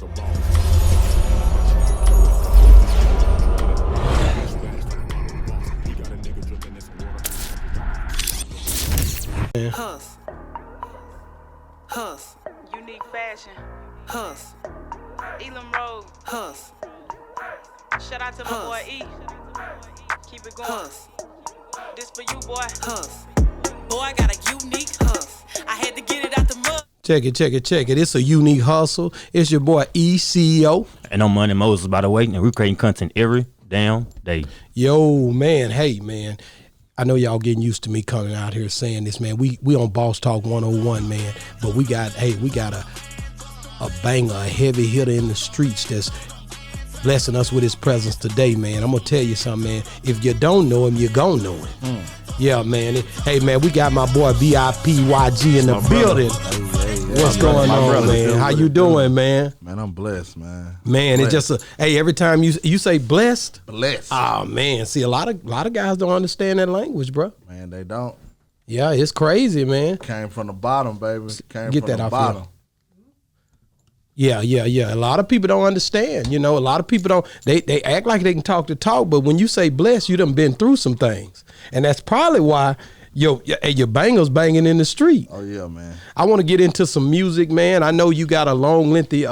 Hus, unique fashion, Hus, Elam Road, Hus. Shout out to my boy E. Keep it going. Hus. This for you, boy. Hus. Boy, I got a unique hus. I had to get it out the mud. Check it. It's a unique hustle. It's your boy E, CEO. And I'm Money Moses, by the way, and we're creating content every damn day. Yo, man, hey, man. I know y'all getting used to me coming out here saying this, man. We on Boss Talk 101, man. But we got a banger, a heavy hitter in the streets that's blessing us with his presence today, man. I'm gonna tell you something, man. If you don't know him, you're gonna know him. Yeah, man. Hey, man, we got my boy VIP YG in the building. Hey, what's going on, man? How you doing, man? Man, I'm blessed, man. Man, blessed. it's just every time you say blessed. Blessed. Oh man, see a lot of guys don't understand that language, bro. Man, they don't. Yeah, it's crazy, man. Came from the bottom, baby. Came Get from that the off bottom. Yeah. A lot of people don't understand. You know, a lot of people don't. They act like they can talk the talk, but when you say blessed, you done been through some things, and that's probably why your bangers banging in the street. Oh yeah, man. I want to get into some music, man. I know you got a long, lengthy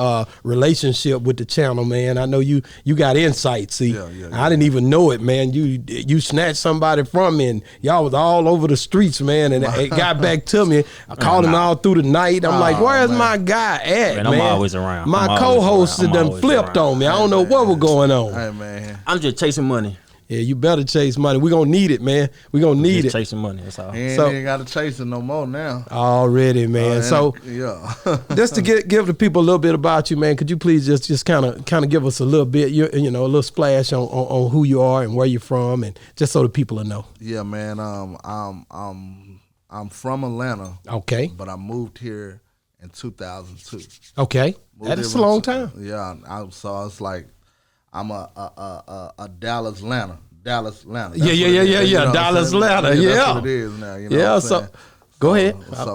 relationship with the channel, man. I know you got insight. See, I didn't even know it, man. You snatched somebody from me, and y'all was all over the streets, man. And it got back to me. I called him all through the night. I'm like, where's my guy at, man? I'm always around. My co-host done flipped on me. I don't know what was going on. Hey, man. I'm just chasing money. Yeah, you better chase money. We're going to need it, man. We're going to need it. Chasing money, that's all. He ain't got to chase it no more now. Already, man. Yeah. Just to give the people a little bit about you, man, could you please just kind of give us a little bit, a little splash on who you are and where you're from, and just so the people will know. Yeah, man. I'm from Atlanta. Okay. But I moved here in 2002. Okay. That's a long time. Yeah. So it's like I'm a Dallas Atlanta. Yeah. Dallas Atlanta. Yeah. That's what it is now. You know yeah. So go ahead. I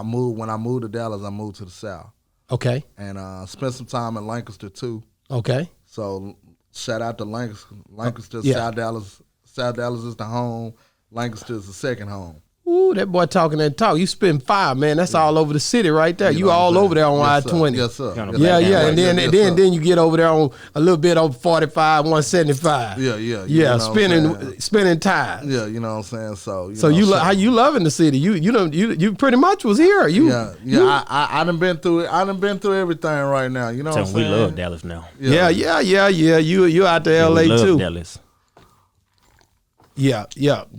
moved when I moved to Dallas. I moved to the South. Okay. And spent some time in Lancaster too. Okay. So shout out to Lancaster. Yeah. South Dallas. South Dallas is the home. Lancaster is the second home. Ooh, that boy talking that talk. You spend 5, man. That's all over the city right there. You all over there on I-20. Yes, sir. Yeah. And then you get over there on a little bit over 45, 175. Yeah. Spending time. Yeah, you know what I'm saying. So how you loving the city? You pretty much was here. I done been through it. I done been through everything right now. You know what I'm saying. We love Dallas now. Yeah. You out to LA we love too. Dallas. Yeah,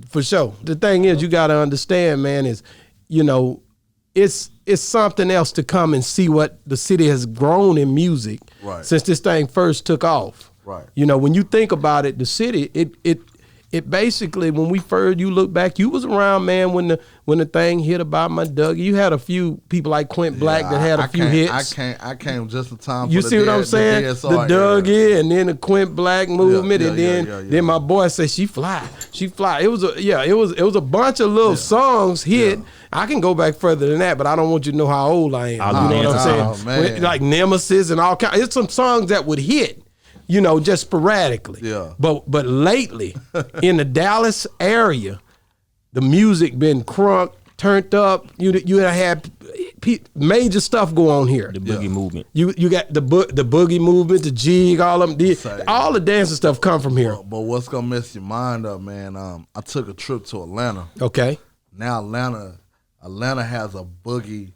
for sure. The thing is, you got to understand, man, is, it's something else to come and see what the city has grown in music since this thing first took off. Right. When you think about it, the city, it basically, when you look back, you was around, man, when the thing hit about my Dougie. You had a few people like Quint Black that had a few hits. I came just in time. You see what I'm saying? The Dougie and then the Quint Black movement, and then my boy said she fly. It was a bunch of little songs hit. Yeah. I can go back further than that, but I don't want you to know how old I am. You know what I'm saying? Like Nemesis and all kinds. It's some songs that would hit. Just sporadically. Yeah. But lately, in the Dallas area, the music been crunk, turned up. You had major stuff go on here. The boogie movement. You got the boogie movement, the jig, all of them. All the dancing stuff come from here. But what's gonna mess your mind up, man? I took a trip to Atlanta. Okay. Now Atlanta has a boogie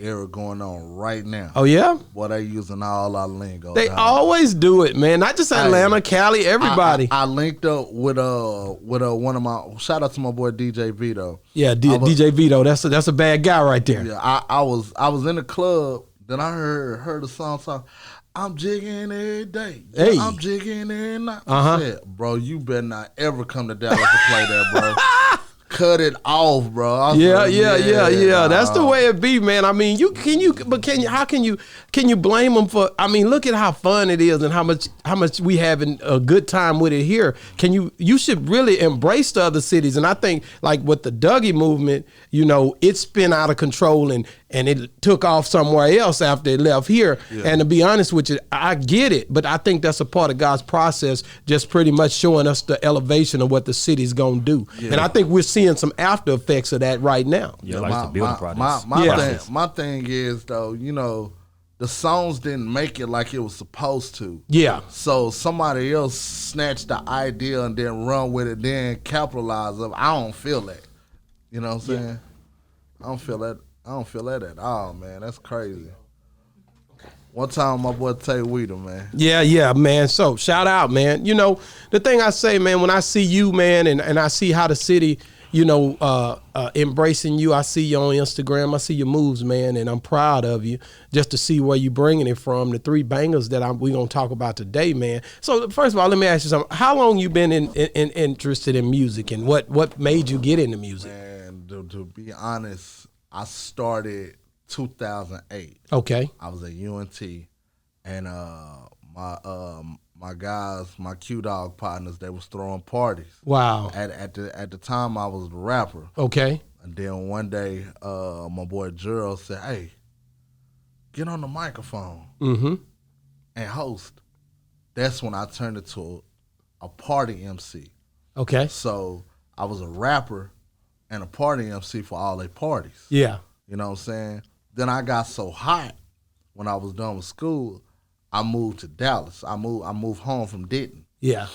era going on right now. Oh yeah? Boy, they using all our lingo. They always do it, man. Not just Atlanta, Cali, everybody. I linked up with one of my, shout out to my boy DJ Vito. Yeah, DJ Vito. That's a bad guy right there. Yeah, I was in the club, then I heard the song. I'm jigging every day. Hey. I'm jigging every night. I said, bro, you better not ever come to Dallas to play that, bro. Cut it off, bro. Yeah. That's the way it be, man. I mean, how can you blame them for? I mean, look at how fun it is and how much we having a good time with it here. You should really embrace the other cities. And I think like with the Dougie movement, it's been out of control, and and it took off somewhere else after it left here. Yeah. And to be honest with you, I get it, but I think that's a part of God's process, just pretty much showing us the elevation of what the city's going to do. Yeah. And I think we're seeing some after effects of that right now. Yeah, like the building process. My thing is, though, you know, the songs didn't make it like it was supposed to. Yeah. So somebody else snatched the idea and then run with it, then capitalize of. I don't feel that. You know what I'm saying? Yeah. I don't feel that at all, man. That's crazy. One time, my boy Tay Weeder, man. Yeah, man. So shout out, man. You know, the thing I say, man, when I see you, man, and I see how the city, you know, embracing you. I see you on Instagram. I see your moves, man, and I'm proud of you just to see where you bringing it from. The 3 bangers that we're going to talk about today, man. So first of all, let me ask you something. How long you been interested in music, and what made you get into music? Man, to be honest, I started 2008. Okay. I was at UNT, and my guys, my Q-Dog partners, they was throwing parties. Wow. At the time, I was the rapper. Okay. And then one day, my boy Gerald said, "Hey, get on the microphone and host." That's when I turned into a party MC. Okay. So I was a rapper and a party MC for all their parties. Yeah. You know what I'm saying? Then I got so hot when I was done with school, I moved to Dallas. I moved home from Denton. Yeah.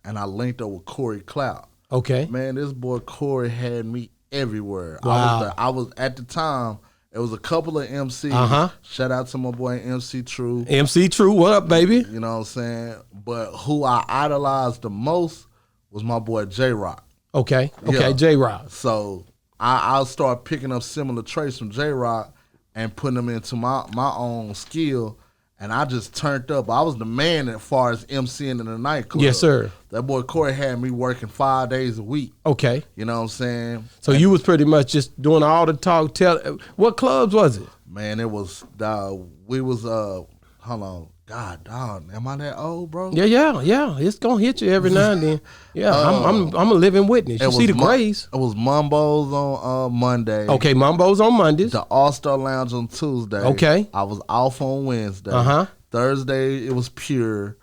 And I linked up with Corey Cloud. Okay. Man, this boy Corey had me everywhere. Wow. I was at the time, it was a couple of MCs. Shout out to my boy MC True. MC True, what up, baby? You know what I'm saying? But who I idolized the most was my boy J-Rock. Okay. Yeah. J-Rock. So I'll start picking up similar traits from J-Rock and putting them into my own skill. And I just turned up. I was the man as far as MCing in the nightclub. Yes, sir. That boy Corey had me working 5 days a week. Okay. You know what I'm saying? So you was pretty much just doing all the talk. What clubs was it? Man, it was, hold on. God, dog, am I that old, bro? Yeah. It's gonna hit you every now and then. Yeah, I'm a living witness. You see the Grays. It was Mumbo's on Monday. Okay, Mumbo's on Mondays. The All-Star Lounge on Tuesday. Okay. I was off on Wednesday. Thursday it was Pure.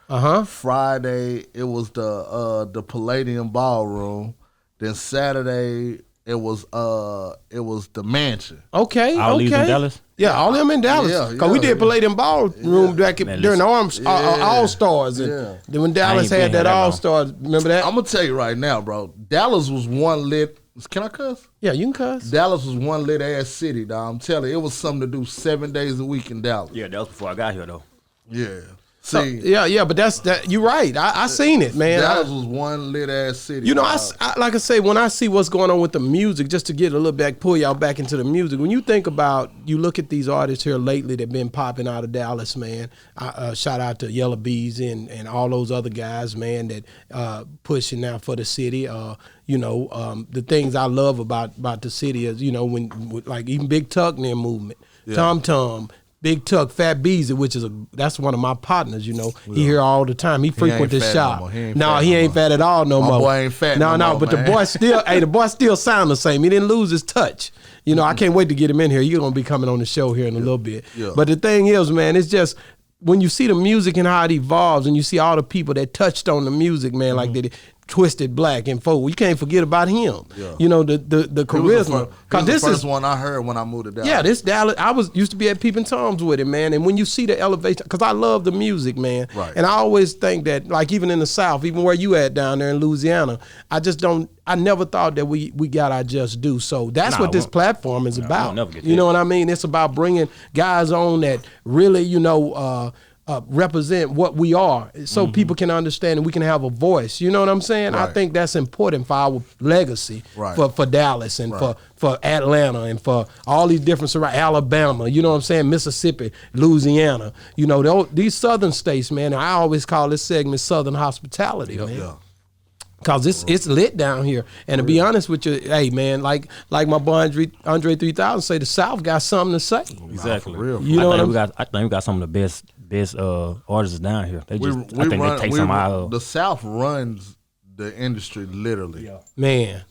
Friday it was the Palladium Ballroom. Then Saturday it was the Mansion. Okay. All these in Dallas? Yeah, all them in Dallas. Because we did Palladium Ballroom back during the All-Stars. And then when Dallas had that All-Stars, remember that? I'm going to tell you right now, bro. Dallas was one lit. Can I cuss? Yeah, you can cuss. Dallas was one lit ass city, dog. I'm telling you, it was something to do 7 days a week in Dallas. Yeah, that was before I got here, though. Yeah. See, but you're right. I seen it, man. Dallas was one lit ass city. You know, I like I say, when I see what's going on with the music, just to get a little back, pull y'all back into the music. When you think about, you look at these artists here lately that been popping out of Dallas, man. Shout out to Yellow Bees and all those other guys, man, that pushing out for the city. The things I love about the city is, when like even Big Tuck and their movement, Tom Tom. Big Tuck, Fat Beezy, that's one of my partners, He here all the time. He frequent this shop. He ain't fat at all no more. My boy ain't fat no more, but man. the boy still sound the same. He didn't lose his touch. I can't wait to get him in here. You're going to be coming on the show here in a little bit. Yeah. But the thing is, man, it's just when you see the music and how it evolves and you see all the people that touched on the music, man, like that Twisted Black and folk, you can't forget about him. Yeah. The charisma. Because this is the first one I heard when I moved to Dallas. Yeah, this Dallas. I used to be at Peeping Toms with him, man. And when you see the elevation, because I love the music, man. Right. And I always think that, like even in the South, even where you at down there in Louisiana, I never thought that we got our just due. So that's what this platform is about. You know what I mean? It's about bringing guys on that really, represent what we are, so people can understand and we can have a voice. You know what I'm saying? Right. I think that's important for our legacy, for Dallas and for Atlanta and for all these different Alabama. You know what I'm saying? Mississippi, Louisiana. These southern states, man. I always call this segment Southern Hospitality, man. Yeah. Cause it's lit down here, and to be honest with you, hey man, like my boy Andre 3000 say, the South got something to say. Exactly. Real. I think we got some of the best artists down here. They take some out. The South runs the industry literally. Man,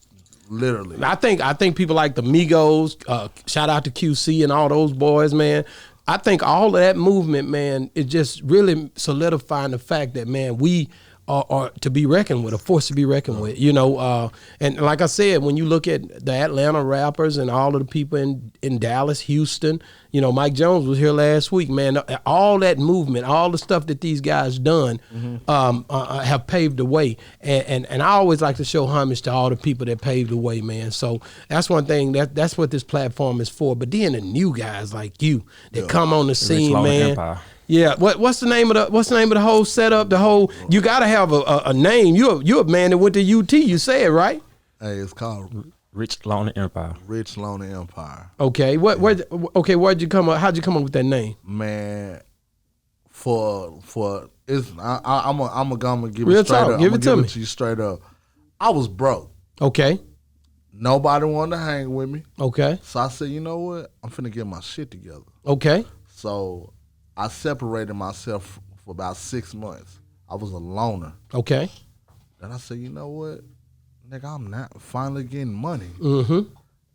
Literally. I think people like the Migos, shout out to QC and all those boys, man. I think all of that movement, man, is just really solidifying the fact that, man, we are to be reckoned with, a force to be reckoned with, you know. And like I said, when you look at the Atlanta rappers and all of the people in Dallas, Houston, you know, Mike Jones was here last week, man. All that movement, all the stuff that these guys done have paved the way. And I always like to show homage to all the people that paved the way, man. So that's one thing, that's what this platform is for. But then the new guys like you that come on the scene, man. Empire. Yeah, what's the name of the whole setup? The whole, you got to have a name. You're a man that went to UT. You said, right? Hey, it's called Rich Lonely Empire. Rich Lonely Empire. Okay, where'd you come up? How'd you come up with that name? Man, for it's I'm gonna give Real it straight talk. up. Give it to me. To you straight up. I was broke. Okay. Nobody wanted to hang with me. Okay. So I said, you know what? I'm finna get my shit together. Okay. So I separated myself for about 6 months. I was a loner. Okay. Then I said, you know what? Nigga, I'm not finally getting money. Mm-hmm.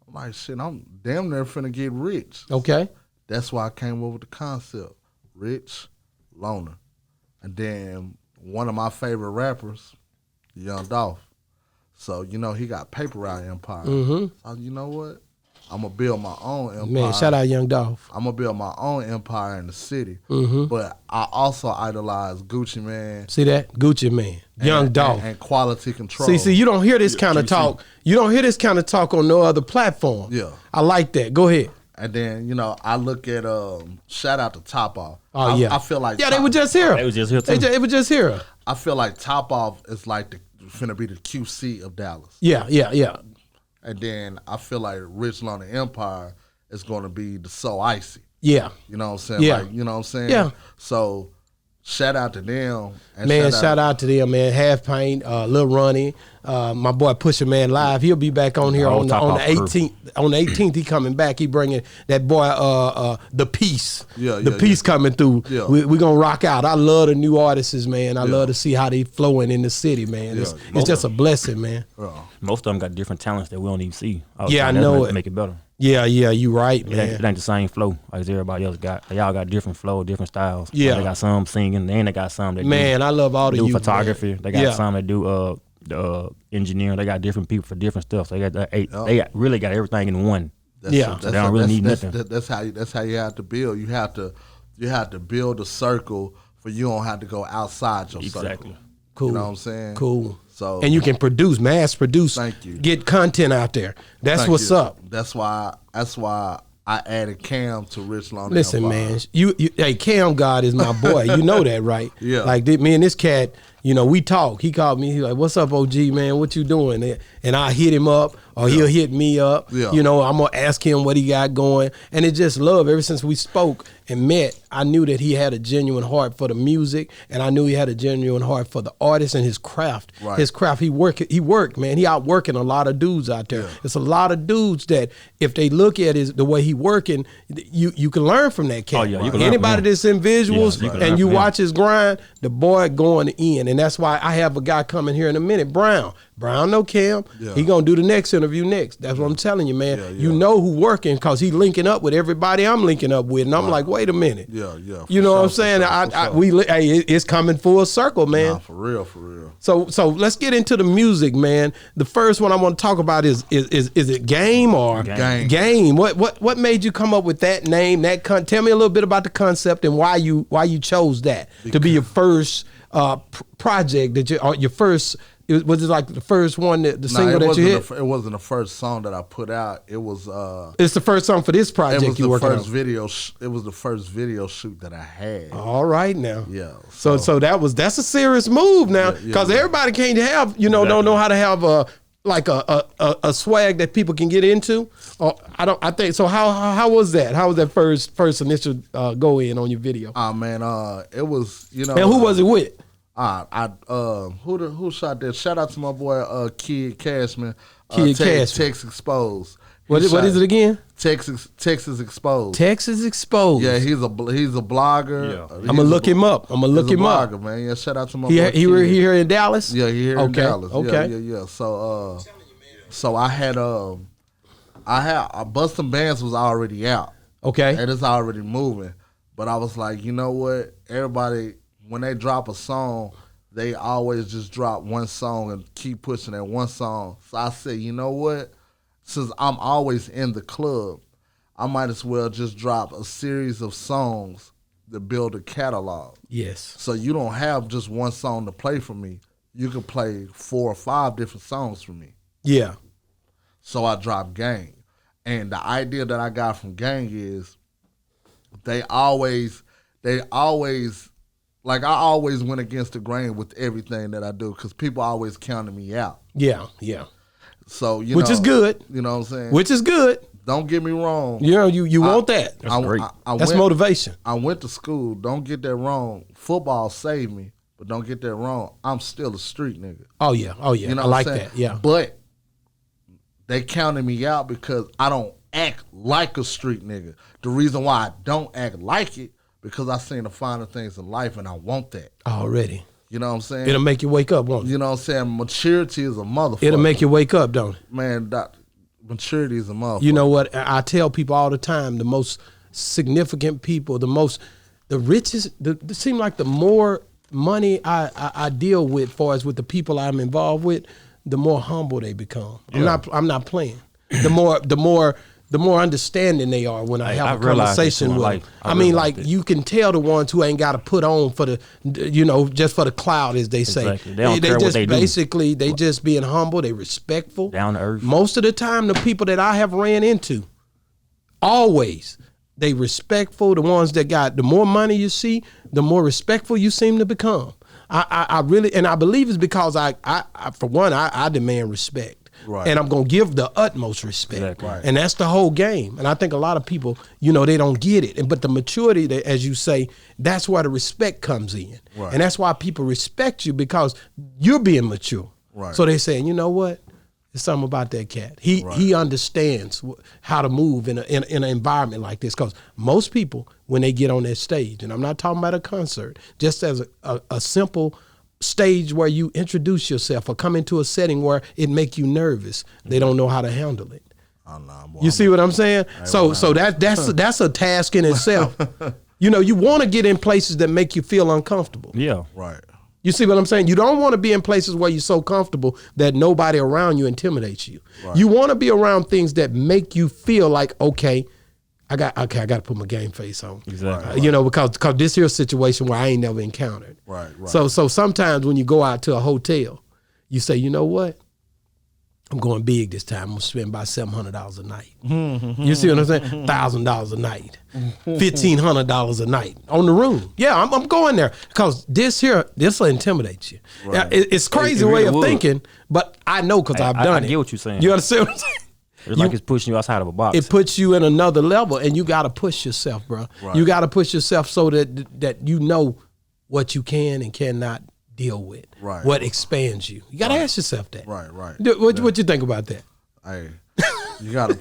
I'm like, shit, I'm damn near finna get rich. Okay. That's why I came up with the concept. Rich, loner. And then one of my favorite rappers, Young Dolph. So, you know, he got Paper Route Empire. Mm-hmm. So, you know what? I'm going to build my own empire. Man, shout out Young Dolph. I'm going to build my own empire in the city. Mm-hmm. But I also idolize Gucci Mane. See that? Gucci Mane. Young Dolph. And Quality Control. See, you don't hear this kind of talk. You don't hear this kind of talk on no other platform. Yeah. I like that. Go ahead. And then, you know, I look at, shout out to Top Off. Oh, yeah. I feel like. Yeah, they were just here. They was just here, too. They were just here. I feel like Top Off is like finna be the QC of Dallas. Yeah. And then I feel like Rich Lonely Empire is going to be the So Icy. Yeah. You know what I'm saying? Yeah. Like, you know what I'm saying? Yeah. So shout out to them. And man, shout out to them, man. Half Paint, Lil Ronnie, my boy Pusha Man Live. He'll be back on here on the 18th. On the 18th, he coming back. He bringing that boy, the Peace. The Peace coming through. Yeah. We gonna rock out. I love the new artists, man. I love to see how they flowing in the city, man. It's just a blessing, man. Most of them got different talents that we don't even see. Yeah, I know it. Make it better. Yeah, you right, man. It ain't the same flow as everybody else got. Y'all got different flow, different styles. Yeah. They got some singing, and they got some that man, I love all the do youth, photography. Man. They got some that do engineering. They got different people for different stuff. So they really got everything in one. So they don't really need nothing. That's how you have to build. You have to build a circle for you don't have to go outside your circle. Cool. You know what I'm saying? Cool. So and you can mass produce. Thank you. Get content out there. That's what's up. That's why I added Cam to Rich Lonely. Listen, man, hey, Cam God is my boy. You know that, right? Yeah. Like me and this cat, you know, we talk. He called me. He's like, "What's up, OG, man? What you doing?" And I hit him up, or he'll hit me up. Yeah. You know, I'm gonna ask him what he got going, and it's just love. Ever since we spoke and met, I knew that he had a genuine heart for the music, and I knew he had a genuine heart for the artist and his craft. Right. His craft. He worked, man. He out working a lot of dudes out there. Yeah. It's a lot of dudes that if they look at the way he working, you can learn from that cat. Oh, yeah, you can learn Anybody from him. that's in visuals Yeah, you can and learn you from him. watch his grind, the boy going in. And that's why I have a guy coming here in a minute, Brown. Brown know Cam. Yeah. He gonna do the next interview next. That's what I'm telling you, man. Yeah. You know who working because he linking up with everybody I'm linking up with. And I'm like, wait a minute. Yeah. You know what I'm saying? It's coming full circle, man. Nah, for real. So let's get into the music, man. The first one I want to talk about is it Game or Game? What made you come up with that name? Tell me a little bit about the concept and why you chose that to be your first project your first. Was it like the first one single that you hit? It wasn't the first song that I put out. It was. It's the first song for this project you working on. It was the first video shoot that I had. All right now. Yeah. So that's a serious move now because everybody can't have don't know how to have a swag that people can get into. I think so. How was that? How was that first initial go in on your video? Man, it was And who was it with? Who shot that? Shout out to my boy Kid Cashman. Texas Exposed. What is it again? Texas Exposed. Texas Exposed. Yeah, he's a blogger. Yeah. I'm gonna look him up. I'm gonna look him up. Blogger, man. Yeah, shout out to my boy. boy. He here in Dallas. Yeah, he here in Dallas. Okay. Yeah. So So I had Bustin' Bands was already out. Okay. And it's already moving. But I was like, you know what? Everybody, when they drop a song, they always just drop one song and keep pushing that one song. So I said, you know what? Since I'm always in the club, I might as well just drop a series of songs to build a catalog. Yes. So you don't have just one song to play for me. You can play 4 or 5 different songs for me. Yeah. So I dropped Gang. And the idea that I got from Gang is they always, like I always went against the grain with everything that I do because people always counted me out. Yeah. So, Which is good. You know what I'm saying? Which is good. Don't get me wrong. You know, you want that. That's great. That's motivation. I went to school. Don't get that wrong. Football saved me, but don't get that wrong. I'm still a street nigga. Oh yeah. You know I like that. Yeah. But they counted me out because I don't act like a street nigga. The reason why I don't act like it because I seen the finer things in life and I want that. Already. You know what I'm saying? It'll make you wake up, won't it? You know what I'm saying? Maturity is a motherfucker. It'll make you wake up, don't it? Man, maturity is a motherfucker. You know what? I tell people all the time, the most significant people, the richest, it seems like the more money I deal with, far as with the people I'm involved with, the more humble they become. Yeah. I'm not playing. The more understanding they are when I have a conversation with them. I mean, like you can tell the ones who ain't got to put on for the, just for the cloud, as they say. Exactly. They don't care just what they do. basically they just being humble. They respectful, Down to earth. Most of the time, the people that I have ran into, always they respectful. The ones that got the more money you see, the more respectful you seem to become. I really, and I believe it's because I for one, I demand respect. Right. And I'm going to give the utmost respect. Exactly. Right. And that's the whole game. And I think a lot of people, they don't get it. But the maturity, as you say, that's where the respect comes in. Right. And that's why people respect you because you're being mature. Right. So they're saying, you know what? There's something about that cat. He understands how to move in an environment like this. Because most people, when they get on that stage, and I'm not talking about a concert, just as a simple stage where you introduce yourself or come into a setting where it make you nervous, they don't know how to handle it. Oh, nah, boy, you see what I'm saying? So that's a task in itself. You want to get in places that make you feel uncomfortable. Yeah. Right. You see what I'm saying? You don't want to be in places where you're so comfortable that nobody around you intimidates you. Right. You want to be around things that make you feel like, okay, I got to put my game face on. Exactly. Because this here situation where I ain't never encountered. Right. So sometimes when you go out to a hotel, you say, you know what? I'm going big this time. I'm going to spend about $700 a night. You see what I'm saying? $1,000 a night. $1,500 a night on the room. Yeah, I'm going there because this will intimidate you. Right. It's crazy It way really of would. thinking, but I know because I've done it. I get what you're saying. You understand what I'm saying? It's like it's pushing you outside of a box. It puts you in another level, and you got to push yourself, bro. Right. You got to push yourself so that you know what you can and cannot deal with. Right. What expands you. You got to ask yourself that. Right. What you think about that? Hey, you gotta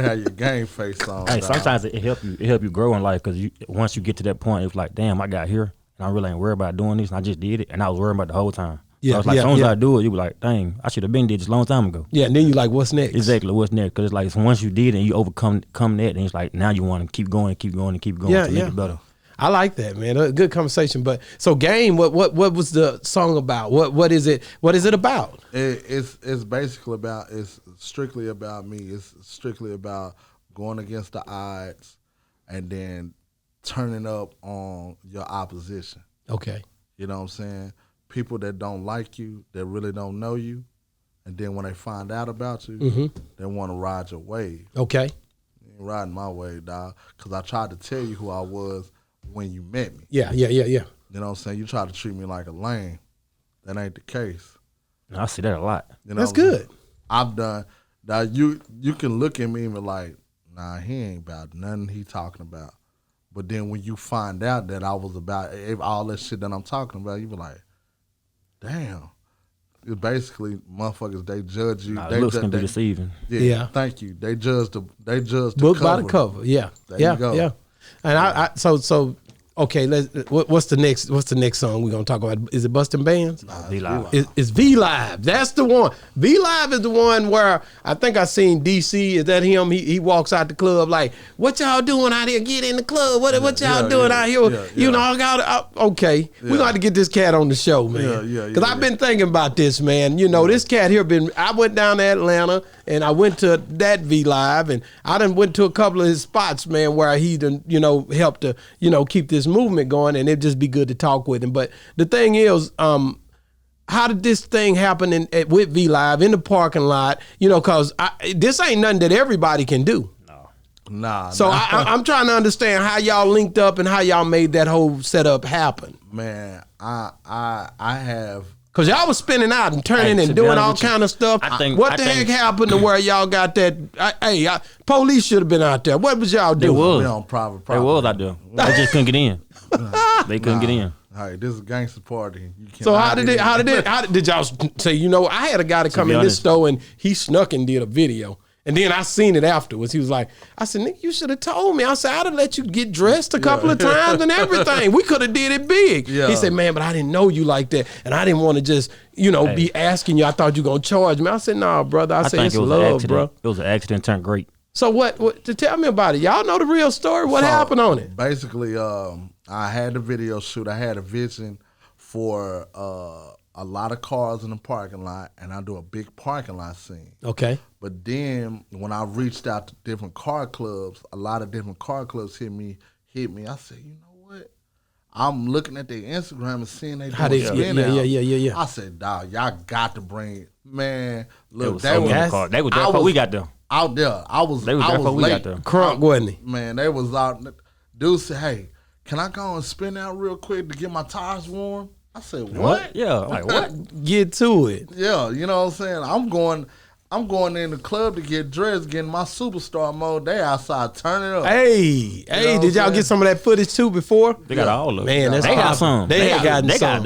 have your game face on. Hey, dog. sometimes it help you grow in life because once you get to that point, it's like, damn, I got here and I really ain't worried about doing this, and I just did it, and I was worried about it the whole time. Yeah, so it's like, as soon as I do it, you be like, dang, I should have been did this a long time ago. Yeah, and then you like, what's next? Exactly, what's next? Because it's like once you did it and you overcome that, and it's like now you want to keep going to make it better. I like that, man. A good conversation. But so, Game, what was the song about? What is it? What is it about? It's basically about. It's strictly about me. It's strictly about going against the odds, and then turning up on your opposition. Okay. You know what I'm saying? People that don't like you, that really don't know you, and then when they find out about you, they want to ride your wave. Okay. You ain't riding my wave, dog. Because I tried to tell you who I was when you met me. Yeah. You know what I'm saying? You try to treat me like a lame. That ain't the case. I see that a lot. You know That's good. I've done. Now you can look at me and be like, nah, he ain't about nothing he talking about. But then when you find out that I was about all that shit that I'm talking about, you be like, damn. It's basically motherfuckers, they judge you. Nah, looks can be deceiving. Yeah. Thank you. They judge the book cover. by the cover. Yeah. There you go. Yeah. And I so Okay, what's the next song we're gonna talk about? Is it Bustin' Bands? V Live. It's V Live. That's the one. V Live is the one where I think I seen DC. Is that him? He walks out the club like, "What y'all doing out here? Get in the club. What y'all doing out here? You know, okay. We're gonna have to get this cat on the show, man. Because I've been thinking about this, man. You know, this cat here I went down to Atlanta and I went to that V Live and I done went to a couple of his spots, man, where he done, helped to, keep this movement going, and it'd just be good to talk with him. But the thing is, how did this thing happen with V Live in the parking lot? Because this ain't nothing that everybody can do. Nah. So I'm trying to understand how y'all linked up and how y'all made that whole setup happen. Man, I have. Cause y'all was spinning out and turning and doing all kind of stuff. What the heck happened to where y'all got that? Police should have been out there. What was y'all doing? They was. We on private They was out there. They just couldn't get in. They couldn't get in. All right, this is a gangster party. So how did y'all say? I had a guy to come in this store and he snuck and did a video. And then I seen it afterwards. He was like, I said, nigga, you should have told me. I said, I'd have let you get dressed a couple of times and everything. We could have did it big. Yeah. He said, man, but I didn't know you like that. And I didn't want to just, be asking you. I thought you were going to charge me. I said, nah, brother. I said, it's love, bro. It was an accident turned great. So what to tell me about it? Y'all know the real story? What happened on it? Basically, I had the video shoot. I had a vision for a lot of cars in the parking lot, and I do a big parking lot scene. Okay. But then when I reached out to different car clubs, a lot of different car clubs hit me. I said, you know what? I'm looking at their Instagram and seeing they doing spin out. Yeah. I said, dawg, y'all got to bring it. Man, look, they was there before we got there. Out there. I was there before we got there. Crunk, wasn't he? Man, they was out. Dude said, hey, can I go and spin out real quick to get my tires warm? I said, what? Yeah, like what? Get to it. Yeah, you know what I'm saying? I'm going in the club to get dressed, getting my superstar mode. They outside turning up. Hey, did y'all get some of that footage too before? They got all of it. Man, they got some. They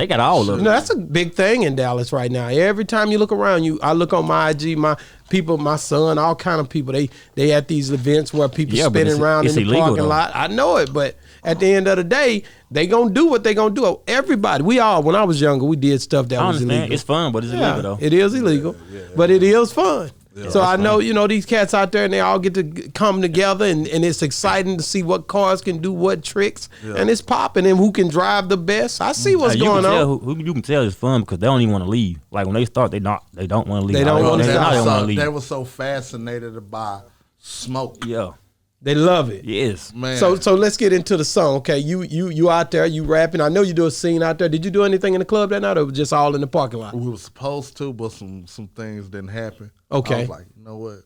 got all of it. That's a big thing in Dallas right now. Every time you look around, I look on my IG, my people, my son, all kind of people. They at these events where people spinning around in the parking lot. I know it, but at the end of the day, they gonna do what they gonna do. Everybody, when I was younger, we did stuff that was illegal. It's fun, but it's illegal though. It is illegal, but it is fun. Yeah, so I know, these cats out there and they all get to come together and it's exciting to see what cars can do what tricks and it's popping and who can drive the best. I see what's going on. You can tell it's fun because they don't even want to leave. Like when they start, they don't want to leave. They don't want to leave. They were so fascinated by smoke. Yeah. They love it. Yes. Man. So let's get into the song. Okay, you out there, you rapping. I know you do a scene out there. Did you do anything in the club that night or was it just all in the parking lot? We were supposed to, but some things didn't happen. Okay. I was like, you know what?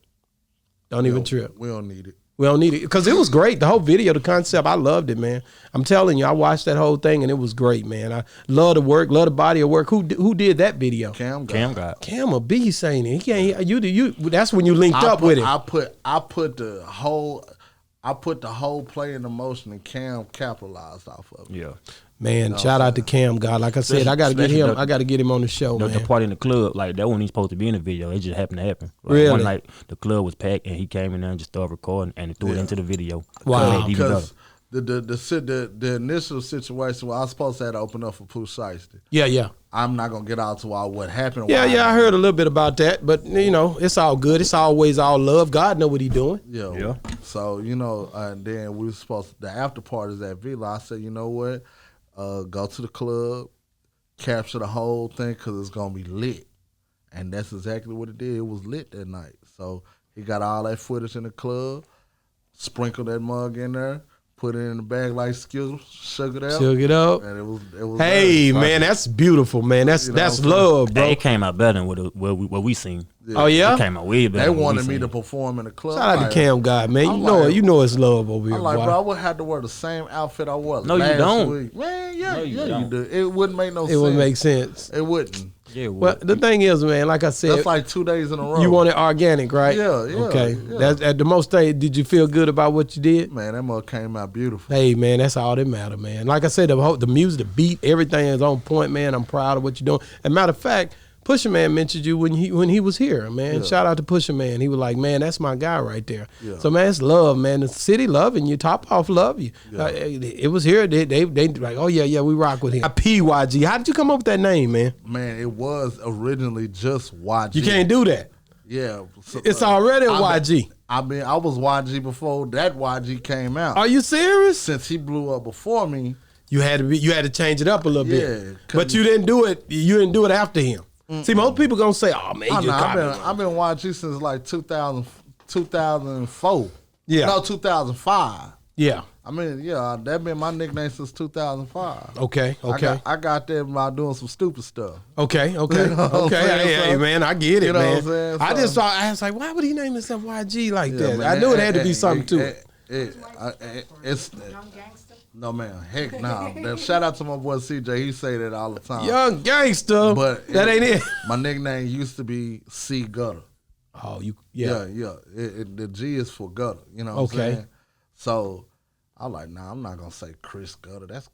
Don't even trip. We don't need it. We don't need it. Because it was great. The whole video, the concept, I loved it, man. I'm telling you, I watched that whole thing and it was great, man. I love the work, love the body of work. Who did that video? Cam got. Cam a beast, ain't he? He can't. You. That's when you linked up with it. I put the whole play into motion and Cam capitalized off of it. Yeah. Man, shout out to Cam, God. Like I said, I gotta get him. I gotta get him on the show, man. The party in the club, like that wasn't even supposed to be in the video. It just happened to happen. Like, really? One night the club was packed and he came in there and just started recording and threw it into the video. Wow. Because the initial situation where I was supposed to have to open up for Pooh Shiesty. Yeah. I'm not gonna get out to what happened. Yeah, I heard a little bit about that, but it's all good. It's always all love. God know what He doing. Yeah. So and then we were the after parties at Villa. I said, you know what? Go to the club, capture the whole thing because it's gonna be lit, and that's exactly what it did. It was lit that night. So he got all that footage in the club, sprinkled that mug in there. Put it in the bag like Skittles, shook it up. And it was hey, man, that's beautiful, man. That's love, bro. It came out better than what we seen. Yeah. Oh, yeah? It came out way better. They wanted me to perform in the club. Shout out to Cam God, man. You know it's love over here, I'm like, bro, I would have to wear the same outfit I wore last you don't. week. Man, you do. It wouldn't make no sense. It wouldn't make sense. It wouldn't. Yeah, well, the thing is, man, like I said, that's like 2 days in a row. You want it organic, right? Yeah. Okay. Yeah. That's at the most thing. Did you feel good about what you did? Man, that mug came out beautiful. Hey, man, that's all that matter, man. Like I said, the music, the beat, everything is on point, man. I'm proud of what you're doing. As a matter of fact, Pusha Man mentioned you when he was here, man. Shout out to Pusha Man. He was like, man, that's my guy right there. Yeah. So man, it's love, man. The city loving you. Top Off love you. Yeah. It was here. They like, oh yeah, we rock with him. PYG. How did you come up with that name, man? Man, it was originally just YG. You can't do that. Yeah, so, it's already a YG. I was YG before that YG came out. Are you serious? Since he blew up before me, you had to change it up a little bit. But you didn't do it. You didn't do it after him. Mm-mm. See, most people gonna say, "Oh man, I've been YG since like 2004. Yeah, no, 2005. Yeah, I mean, that been my nickname since 2005. Okay. I got that by doing some stupid stuff. Okay. You know Hey, man, I get it, man. What I'm saying? I just thought, I was like, why would he name himself YG like that? Man, I knew it had to be something to it. It's no man, heck no. Shout out to my boy CJ. He say that all the time. Young gangster, but that ain't it. My nickname used to be C Gutter. Oh, yeah. The G is for gutter. You know what I'm saying? So I'm like, nah, I'm not gonna say Chris Gutter. That's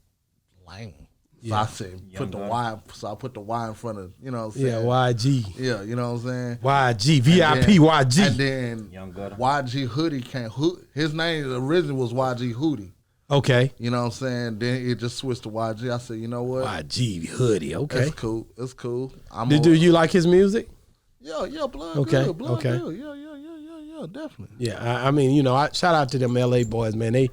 lame. So I said, put the Y. So I put the Y in front of, you know what I'm saying? Yeah, YG. Yeah, you know what I'm saying? YG, VIP, YG. And then YG Hoodie came. His name originally was YG Hoodie. Okay. You know what I'm saying? Then it just switched to YG. I said, you know what? YG Hoodie. Okay. It's cool. It's cool. Do you like his music? Yeah, blood okay. good. Blood okay. good. Yeah, definitely. Yeah, I mean, shout out to them LA boys, man. They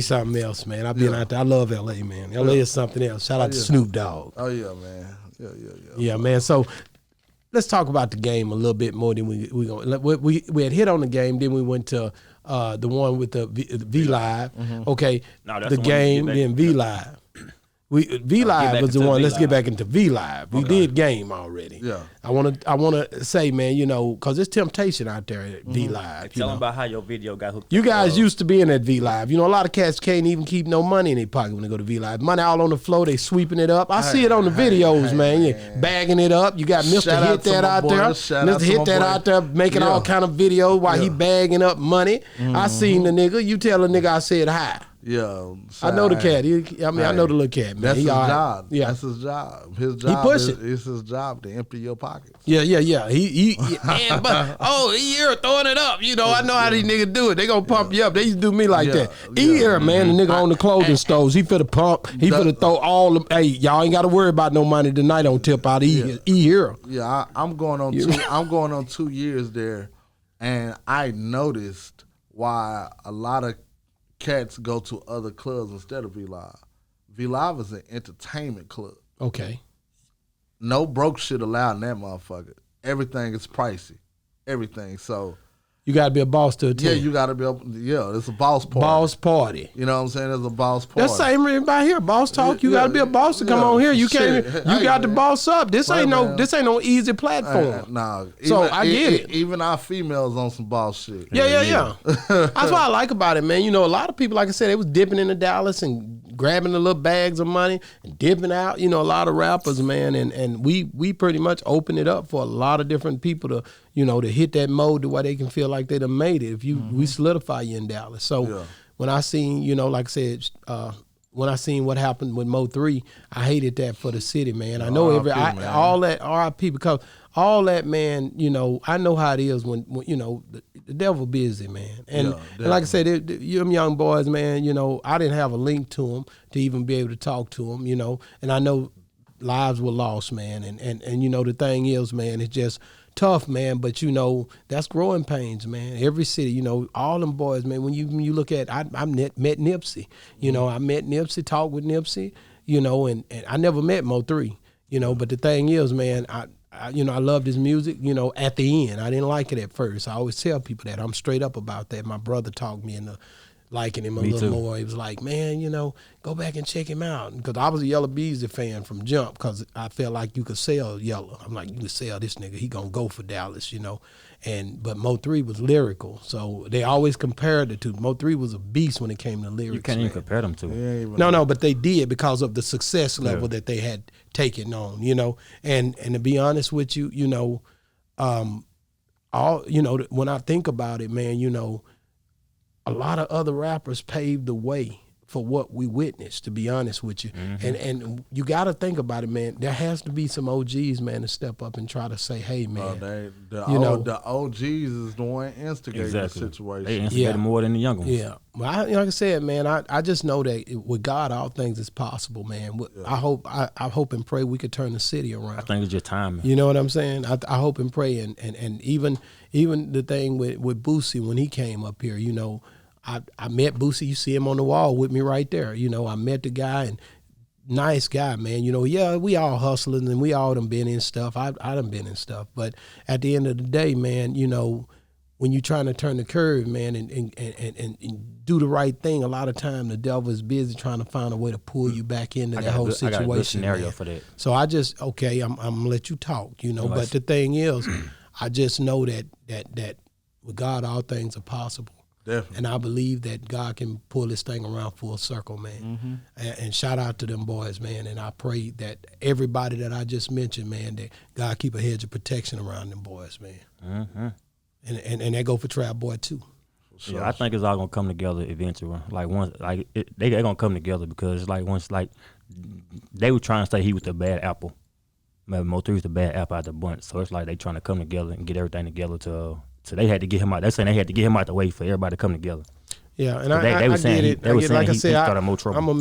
something else, man. I've been out there. I love LA, man. LA is something else. Shout out to Snoop Dogg. Oh yeah, man. Yeah, man. So let's talk about the game a little bit more than we had hit on the game. Then we went to the one with the V Live. Mm-hmm. Okay, the game, then V Live. V Live was the one. Let's get back into V Live. We did game already. Yeah. I want to say, man, because it's temptation out there at V Live. Tell them about how your video got hooked. You guys used to being at V Live. A lot of cats can't even keep no money in their pocket when they go to V Live. Money all on the floor. They sweeping it up. I see it on the videos, man. Yeah, bagging it up. You got Mr. Hit That out there. Mr. Hit That out there making all kind of videos while he bagging up money. Mm-hmm. I seen the nigga. You tell the nigga I said hi. Yeah, I know the cat. I know the little cat, man. That's his job. Yeah, that's his job. His job is his job to empty your pockets. Yeah. He here throwing it up. I know how these niggas do it. They gonna pump you up. They used to do me like that. Here, man, the nigga on the clothing stores. He finna pump. He finna throw all them. Hey, y'all ain't got to worry about no money tonight on tip out. Here. Yeah, I'm going on I'm going on 2 years there, and I noticed why a lot of cats go to other clubs instead of V Live. V Live is an entertainment club. Okay. No broke shit allowed in that motherfucker. Everything is pricey. Everything. So you gotta be a boss to attend. Yeah, you gotta be it's a boss party. Boss party. You know what I'm saying? It's a boss party. That's same right here. Boss talk. You gotta be a boss to come on here. You can't you got to boss up. This ain't no easy platform. Nah. So I get it. Even our females on some boss shit. Yeah. That's what I like about it, man. A lot of people, like I said, they was dipping into Dallas and grabbing the little bags of money and dipping out. A lot of rappers, man, and we pretty much open it up for a lot of different people to to hit that mode to where they can feel like they done made it. If we solidify you in Dallas. So when I seen, like I said, when I seen what happened with Mo 3, I hated that for the city, man. I know all that RIP, because all that, man, I know how it is when the devil busy, man. And like I said, them young boys, man, I didn't have a link to them to even be able to talk to them, and I know lives were lost, man. And the thing is, man, it's just tough, man, but that's growing pains, man. Every city, all them boys, man. When you look at, I met Nipsey, I met Nipsey, talked with Nipsey, and I never met Mo 3, But the thing is, man, I loved his music. At the end, I didn't like it at first. I always tell people that. I'm straight up about that. My brother talked me into liking him a little more. He was like, man, go back and check him out. Because I was a Yellow Beezy fan from jump, because I felt like you could sell Yellow. I'm like, you could sell this nigga. He gonna go for Dallas, But Mo 3 was lyrical. So they always compared the two. Mo 3 was a beast when it came to lyrics. You can't even compare them to. No, but they did, because of the success level that they had taken on, And to be honest with you, when I think about it, man, a lot of other rappers paved the way for what we witnessed, to be honest with you. And you got to think about it, man. There has to be some OGs, man, to step up and try to say, hey, man. The OGs is the one instigating the situation. They instigate more than the younger ones. Yeah. Well, like I said, man, I just know that with God, all things is possible, man. I hope and pray we could turn the city around. I think it's just time, man. You know what I'm saying? I hope and pray. And even the thing with Boosie when he came up here, you know, I met Boosie. You see him on the wall with me right there. You know, I met the guy, and nice guy, man. You know, yeah, we all hustling and we all done been in stuff. I done been in stuff. But at the end of the day, man, you know, when you're trying to turn the curve, man, and do the right thing, a lot of time the devil is busy trying to find a way to pull you back into that whole situation. I got a good scenario for that. So I just, I'm gonna let you talk, you know. But the thing is, I just know that with God, all things are possible. Definitely. And I believe that God can pull this thing around full circle, man. And shout out to them boys, man. And I pray that everybody that I just mentioned, man, that God keep a hedge of protection around them boys, man. And that go for Trap Boy too. Yeah, I think it's all gonna come together eventually. Like once, they're gonna come together because once they were trying to say he was the bad apple, maybe Mo3 was the bad apple out the bunch. So it's like they trying to come together and get everything together to. So they had to get him out. They're saying they had to get him out the way for everybody to come together. Yeah, and I saying get it. Like I said, started more trouble. I'm a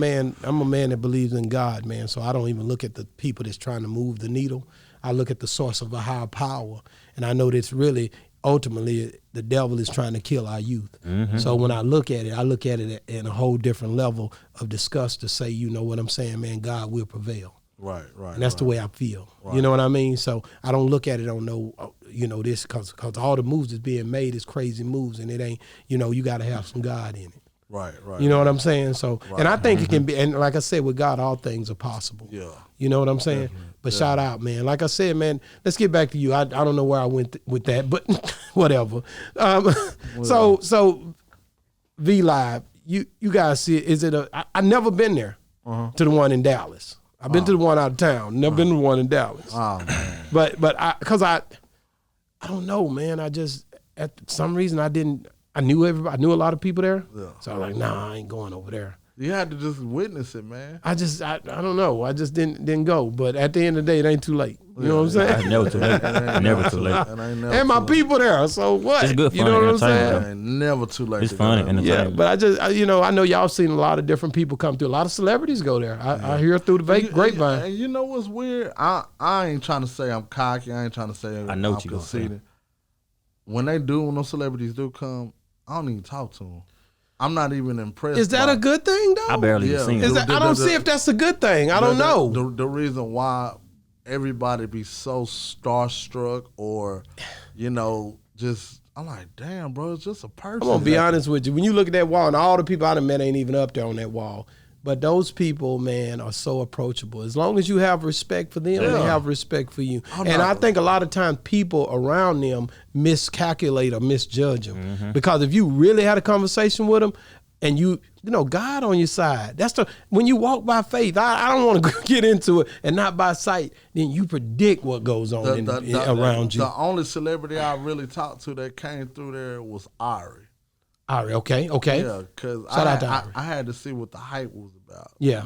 man that believes in God, man. So I don't even look at the people that's trying to move the needle. I look at the source of a higher power, and I know that's really ultimately the devil is trying to kill our youth. So when I look at it in a whole different level of disgust to say, you know what I'm saying, man, God will prevail. Right. And that's the way I feel. Right. You know what I mean? So I don't look at it on this because all the moves that's being made is crazy moves, and it ain't, you got to have some God in it. Right. You know what I'm saying? So, and I think it can be, and like I said, with God, all things are possible. Yeah. You know what I'm saying? But shout out, man. Like I said, man, let's get back to you. I don't know where I went with that, but whatever. So V Live, you guys see it? I never been there to the one in Dallas. I've been to the one out of town. Never been to the one in Dallas. Oh man. But I don't know, man. I just at some reason I knew everybody. I knew a lot of people there. Yeah. So I was like, nah, I ain't going over there. You had to just witness it, man. I don't know. I just didn't go. But at the end of the day, it ain't too late. You know what I'm saying? It's never too late. Never too late. And my people there. So what? It's good fun. You know what I'm saying? Ain't never too late. It's fun. Yeah, but I know y'all seen a lot of different people come through. A lot of celebrities go there. I hear through the grapevine. And you know what's weird? I ain't trying to say I'm cocky. I ain't trying to say I know I'm what you conceited. When those celebrities do come, I don't even talk to them. I'm not even impressed. Is that a good thing, though? I barely even seen it. I don't see if that's a good thing. I don't know. The reason why everybody be so starstruck or, just, I'm like, damn, bro, it's just a person. I'm going to be honest with you. When you look at that wall, and all the people I done met ain't even up there on that wall, but those people, man, are so approachable. As long as you have respect for them, they have respect for you. I think a lot of times people around them miscalculate or misjudge them. Because if you really had a conversation with them and you know God on your side, when you walk by faith, I don't want to get into it, and not by sight, then you predict what goes on around you. The only celebrity I really talked to that came through there was Ari. Ari, okay. Yeah, because I had to see what the hype was about. Yeah.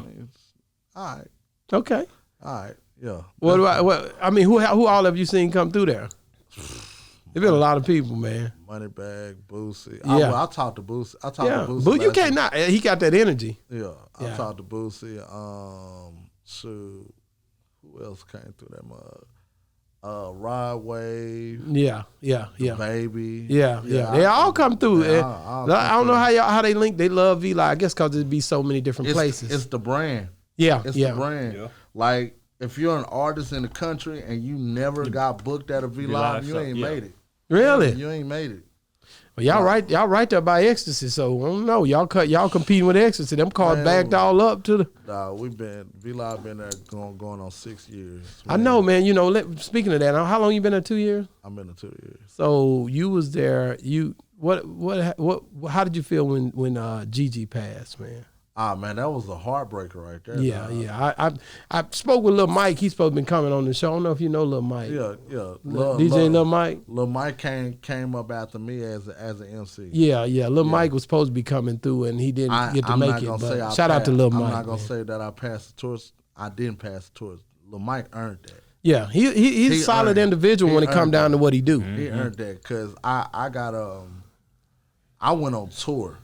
All right. Okay. All right. Yeah. Who all have you seen come through there? There's been a lot of people, man. Moneybag, Boosie. Yeah. I talked to Boosie. To Boosie. But you can't not. He got that energy. Yeah. I talked to Boosie. Shoot. Who else came through that mug? Rod Wave. Yeah. Baby. Yeah. They all come through. I don't know how they link. They love V Live. I guess because it'd be so many different places. It's the brand. Yeah. It's the brand. Yeah. Like if you're an artist in the country and you never got booked at a V Live, you ain't made it. Really? You ain't made it. Well, y'all right there by Ecstasy, so I don't know. Y'all competing with Ecstasy. Them cars backed all up to the. V Live been there going on 6 years. Man. I know, man. Speaking of that, how long you been there? 2 years. I've been there 2 years. So you was there. How did you feel when Gigi passed, man? Ah, man, that was a heartbreaker right there. Yeah, dog. yeah. I spoke with Lil Mike. He's supposed to be coming on the show. I don't know if you know Lil Mike. Yeah, yeah. DJ Lil Mike. Lil Mike came up after me as an MC. Yeah, yeah. Lil Mike was supposed to be coming through, and he didn't get to make it. But shout out to Lil Mike. I'm not gonna say that I passed the torch. I didn't pass the torch. Lil Mike earned that. Yeah, he's a solid individual when it come down to what he do. He earned that because I went on tour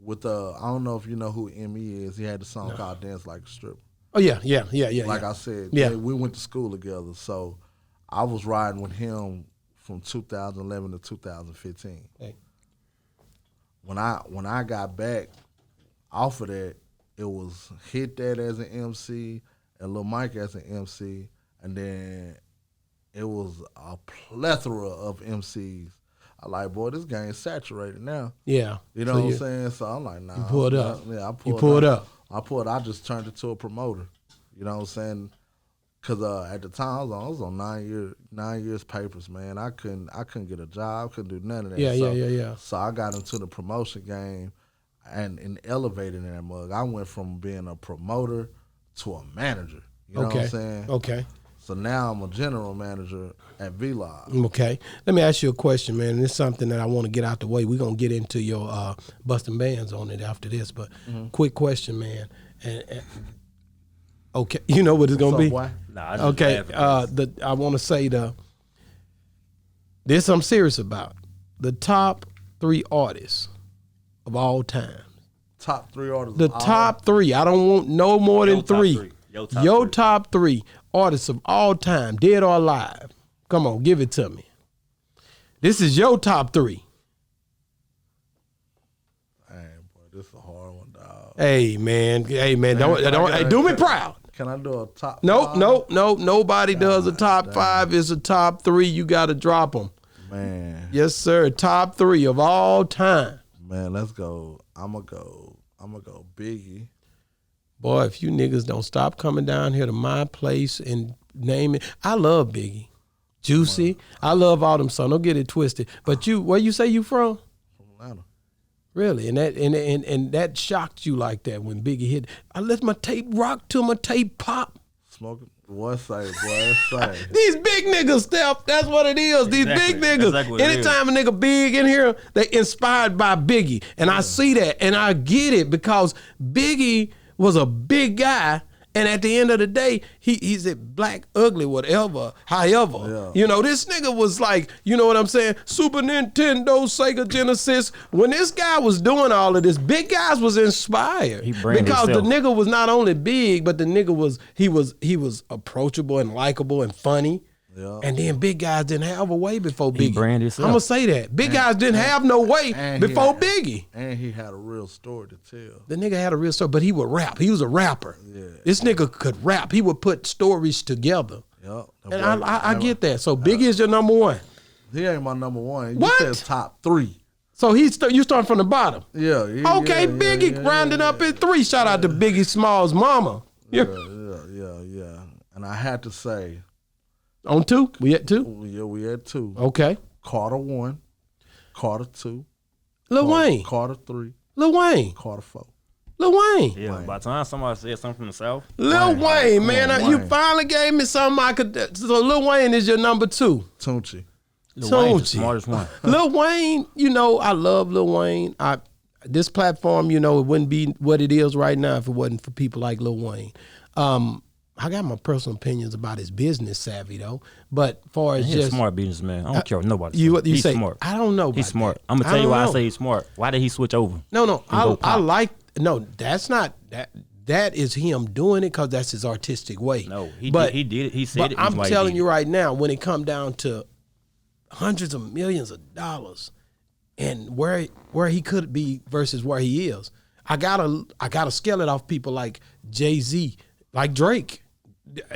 with I don't know if you know who M.E. is. He had the song called Dance Like a Stripper. Oh yeah. Like I said, yeah, we went to school together. So I was riding with him from 2011 to 2015. Hey. When I got back off of that, it was Hit That as an MC and Lil Mike as an MC, and then it was a plethora of MCs. I like, boy, this game is saturated now. Yeah. You know what I'm saying? So I'm like, nah. You pulled up. Yeah, I pulled up. I just turned it to a promoter. You know what I'm saying? Cause at the time I was on 9 years papers, man. I couldn't get a job, couldn't do none of that. Yeah. So I got into the promotion game and elevated in that mug. I went from being a promoter to a manager. You know what I'm saying? Okay. So now I'm a general manager at V-Live. Okay. Let me ask you a question, man. It's something that I want to get out the way. We're going to get into your busting bands on it after this, but quick question, man. And okay, you know what it's going to be? Boy? Nah, Okay, I want to say this I'm serious about. The top 3 artists of all time. Top 3 artists. The top 3. I don't want no more than 3. Your top 3 artists of all time, dead or alive. Come on, give it to me. This is your top 3. Hey, boy, this is a hard one, dog. Hey, man, don't do me proud. Can I do a top? Nope, 5? nope. Nobody does a top 5. It's a top 3. You got to drop them. Man. Yes, sir. Top 3 of all time. Man, let's go. I'm gonna go Biggie. Boy, if you niggas don't stop coming down here to my place and name it. I love Biggie. Juicy. I love all them songs. Don't get it twisted. But where you say you from? From Atlanta. Really? And that shocked you like that when Biggie hit. I let my tape rock till my tape pop. Smoking. What say? These big niggas, Steph. That's what it is. These big niggas. Exactly Anytime a nigga big in here, they inspired by Biggie. And I see that. And I get it because Biggie was a big guy. And at the end of the day, he's a black, ugly, whatever, however. Yeah. You know, this nigga was like, you know what I'm saying? Super Nintendo, Sega Genesis. When this guy was doing all of this, big guys was inspired. Because the nigga was not only big, but the nigga was approachable and likable and funny. Yeah. And then big guys didn't have a way before Biggie. I'm going to say that. Big guys didn't have no way before Biggie. And he had a real story to tell. The nigga had a real story, but he would rap. He was a rapper. Yeah. This nigga could rap. He would put stories together. Yep. And I get that. So Biggie is your number 1. He ain't my number 1. What? You said top 3. So you start from the bottom. Yeah. Okay, Biggie rounding up at 3. Shout out to Biggie Smalls' mama. Yeah. And I had to say, on 2? We at 2? Yeah, we at 2. Okay. Carter 1, Carter 2. Lil Wayne. Carter 3. Lil Wayne. Carter 4. Lil Wayne. Yeah, by the time somebody said something from the South. Lil Wayne, man. You finally gave me something I could. So Lil Wayne is your number 2. Tunchi. Lil Wayne's the smartest one. Lil Wayne, you know, I love Lil Wayne. This platform, you know, it wouldn't be what it is right now if it wasn't for people like Lil Wayne. I got my personal opinions about his business savvy though, but far as he's a smart businessman. I don't care what nobody says. You he's say, smart. I don't know. He's smart. I'm gonna tell you why I say he's smart. Why did he switch over? No. That's not that. That is him doing it because that's his artistic way. No, he did it. He said it. I'm telling you right now, when it come down to hundreds of millions of dollars and where he could be versus where he is, I gotta scale it off people like Jay-Z, like Drake.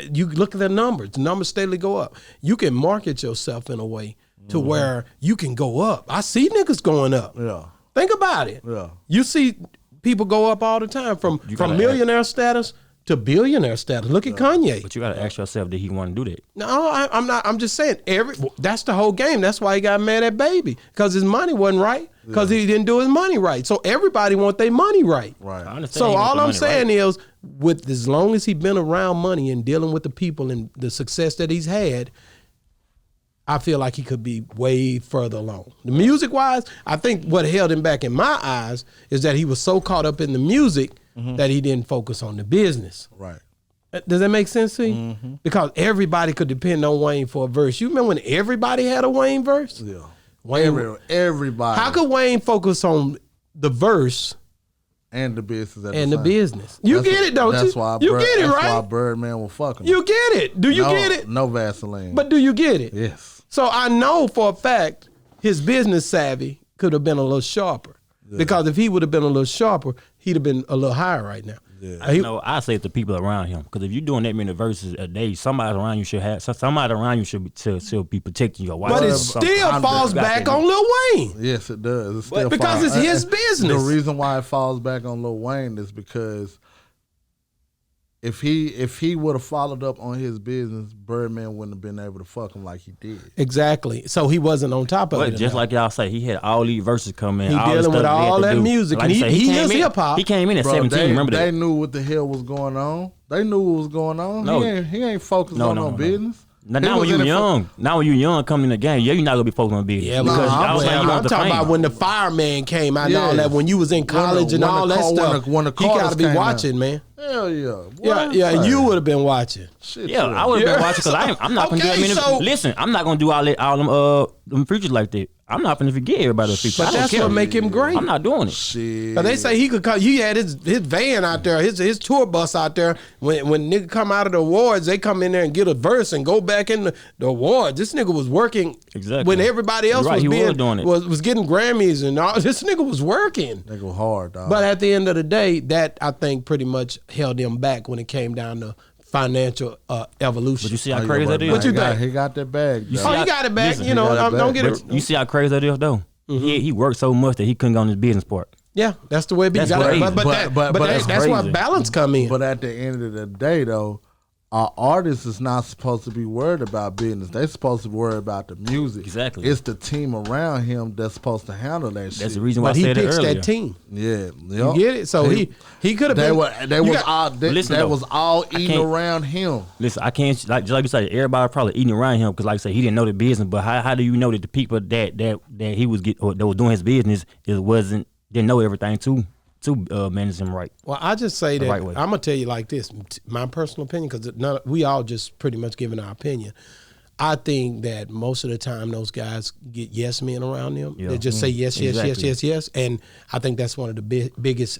You look at the numbers steadily go up. You can market yourself in a way to where you can go up. I see niggas going up. Yeah. Think about it. Yeah. You see people go up all the time from millionaire status to billionaire status. Look at Kanye. But you got to ask yourself, did he want to do that? No, I'm not. I'm just saying that's the whole game. That's why he got mad at Baby because his money wasn't right. because he didn't do his money right. So everybody want their money right. Right. I understand So he wants all the I'm money, saying right? is, with as long as he been around money and dealing with the people and the success that he's had, I feel like he could be way further along. The music wise, I think what held him back in my eyes is that he was so caught up in the music that he didn't focus on the business. Right. Does that make sense to you? Because everybody could depend on Wayne for a verse. You remember when everybody had a Wayne verse? Yeah. Wayne, Everybody. how could Wayne focus on the verse and the business at and the the same. business? You That's get it, don't that's you? Why You get it, that's right? why Birdman will fuck him. You get it. Do you get it? No Vaseline. But do you get it? yes. So I know for a fact his business savvy could have been a little sharper. Because if he would have been a little sharper, he'd have been a little higher right now. Yeah. No, I say it's the people around him. Because if you're doing that many verses a day, somebody around you should be protecting your wife. But it Something. still falls back on Lil Wayne. Yes, it does. It still Because falls- it's his The business. reason why it falls back on Lil Wayne is because if he would have followed up on his business, Birdman wouldn't have been able to fuck him like he did. Exactly. So he wasn't on top of But it. just enough. like y'all say, he had all these verses coming. He all the dealing stuff with he had all to that do. music, Like and you say, he came is in- hip-hop. He came in at Bro, 17. Remember they that? knew what the hell was going on. They knew what was going on. No. He ain't focused No, on no, no no. business. Now, He now when was you in it for- young, coming in the game, you're not gonna be focused on business. Yeah, because because I was saying you I'm want the talking fame. about when the fireman came out and all Yes. that. When you was in college and when all the that car- stuff, when the he got Carters to be came watching, out. man. Hell yeah. Yeah, What? yeah, Hey, you would have been watching. shit, Yeah, I would have been watching because I'm not gonna do Okay, that many. so- Listen, I'm not gonna do all them features like that. I'm not gonna forget everybody the features. But I don't that's care. what make him great. I'm not doing it. Shit. Cause they say he could come. He had his van out there, his tour bus out there. When nigga come out of the awards, they come in there and get a verse and go back in the awards. This nigga was working Exactly. when everybody else You're right, was he being was doing it. was getting Grammys and all. This nigga was working. They go hard, dog. But at the end of the day, that I think pretty much held him back when it came down to financial evolution. But you see how Oh, yeah, crazy but that is. What you think? He got that bag. You dog. see Oh, how- he got it back. listen, You know, he got it don't back. get it. You see how crazy that is though. He worked so much that he couldn't go on his business part. Yeah, that's the way it be. That's You gotta- crazy. But But that's where crazy. balance come in. But at the end of the day, though, our artists is not supposed to be worried about business. They supposed to worry about the music. Exactly. It's the team around him that's supposed to handle that shit. That's the reason why But I he said it picks earlier. that team. Yeah, You get it? So he could have They been. were they you was got- all Listen, that though, was all I eating can't- around him. Listen, I can't just like you said. Everybody probably eating around him because, like I said, he didn't know the business. But how do you know that the people that he was or that was doing his business didn't know everything to manage him right? Well, I just say that right way. I'm gonna tell you like this, my personal opinion, because we all just pretty much giving our opinion. I think that most of the time those guys get yes men around them. Yeah. They just say yes, yes, Exactly. yes, yes, yes, and I think that's one of the biggest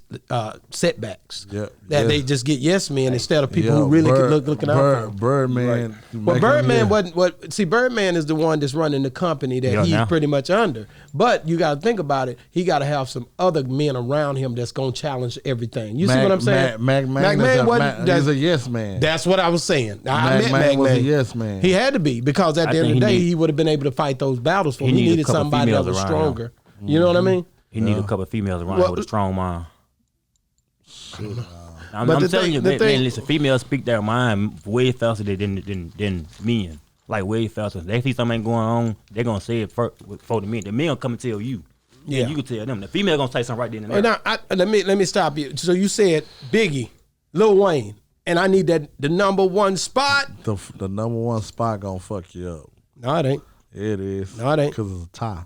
setbacks. Yeah. That Yeah. they just get yes men instead of people who really looking out for them. Birdman. Well, Birdman wasn't. See, Birdman is the one that's running the company that Yeah, he's now. pretty much under. But you got to think about it. He got to have some other men around him that's gonna challenge everything. You see what I'm saying? Mac Man wasn't. He's a yes man. That's what I was saying. I Mac met Man Mac was a Man. yes man. He had to be because at I the end of think the he day, need- he would have been able to fight those battles for him. He He need a needed couple somebody that females was around him. stronger. You know what I mean? He needed a couple of females around him with a strong mind. I'm But the telling thing- you, the man, thing- listen, females speak their mind way faster than men. Like way faster. They see something going on, they're gonna say it before the men. The men gonna come and tell you. Yeah. And you can tell them. The female gonna say something right then and there. Now, let me stop you. So you said Biggie, Lil Wayne, and I need the number one spot. The number one spot gonna fuck you up. No, it ain't. It is. No, it ain't. Because it's a tie.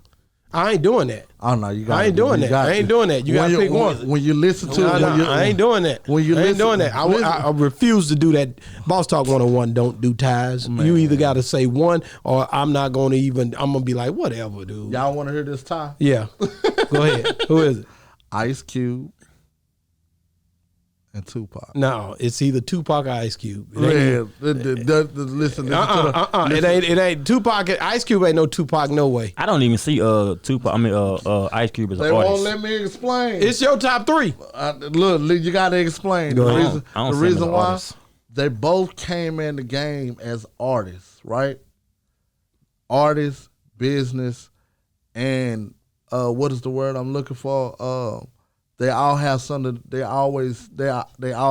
I ain't doing that. I don't know. You got. I ain't doing that. I ain't doing that. You gotta pick one. When you listen to No, it, no, I ain't doing that. when you I ain't listen- doing that. I refuse to do that. Boss Talk 101 don't do ties. You either got to say one or I'm not going to even, I'm going to be like, whatever, dude. Y'all want to hear this tie? Yeah. Go ahead. Who is it? Ice Cube and Tupac. No, it's either Tupac or Ice Cube. It ain't, Listen to the. It ain't Tupac. Ice Cube ain't no Tupac, no way. I don't even see Tupac. I mean Ice Cube as They an won't artist. let me explain. It's your top three. Look, you got to explain. Go The ahead. reason, I don't the see him as reason an why artist. they both came in the game as artists, right? Artists, business, and what is the word I'm looking for? They all have something. They all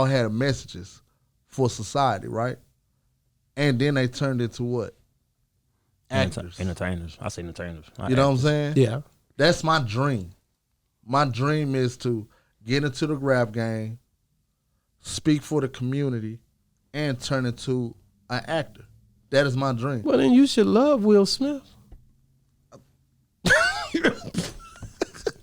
had messages for society, right? And then they turned into what? Actors. Entertainers. I say entertainers. You know what I'm saying? Yeah. That's my dream. My dream is to get into the rap game, speak for the community, and turn into an actor. That is my dream. Well, then you should love Will Smith.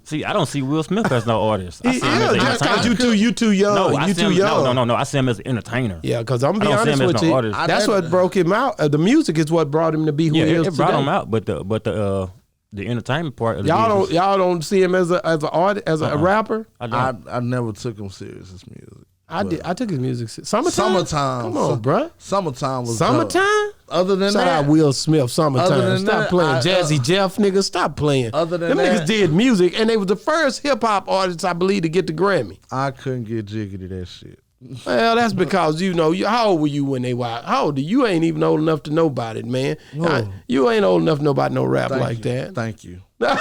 See, I don't see Will Smith as no artist. I He see him as is, an just because entertainer. you too young. No, You too young. No. I see him as an entertainer. Yeah, because I'm I be don't see honest him as with no you. artist. That's what broke him out. The music is what brought him to be who Yeah, he is it brought today. him out, but the entertainment part of the Y'all business, don't see him as an artist, as a rapper. I don't. I never took him serious as music. I did. I took his music. Summertime. Summertime. Come on, bruh. Summertime was Summertime. dope. Other than Shout that, out Will Smith. Other Summertime. than Stop that, playing Jazzy Jeff, nigga. Stop playing. Other than them that- niggas did music, and they was the first hip hop artists, I believe, to get the Grammy. I couldn't get jiggy to that shit. Well, that's because how old were you when they were? How old are you? You ain't even old enough to know about it, man. No. You ain't old enough to know about no rap Thank like you. that. Thank you. I'm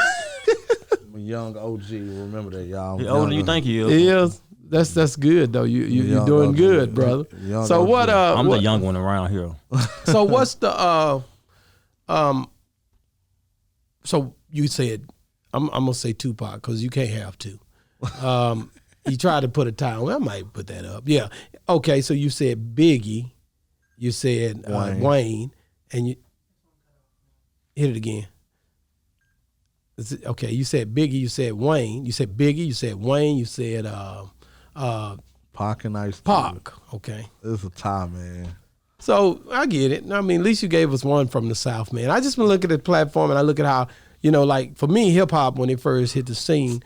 a young OG. Remember that, y'all. He older than you think he is. He is. That's good though. You Young doing OG. good, brother. Young So OG. what? I'm what- the young one around here. So what's the So you said I'm gonna say Tupac because you can't have two. You tried to put a tie on. I might put that up. Yeah. Okay. So you said Biggie. You said Wayne, and you hit it again. Okay. You said Biggie. You said Wayne. You said Biggie. You said Wayne. You said Pac and Ice. Pac. Okay. It's a tie, man. So I get it. I mean, at least you gave us one from the South, man. I just been looking at the platform and I look at how, like for me, hip hop when it first hit the scene,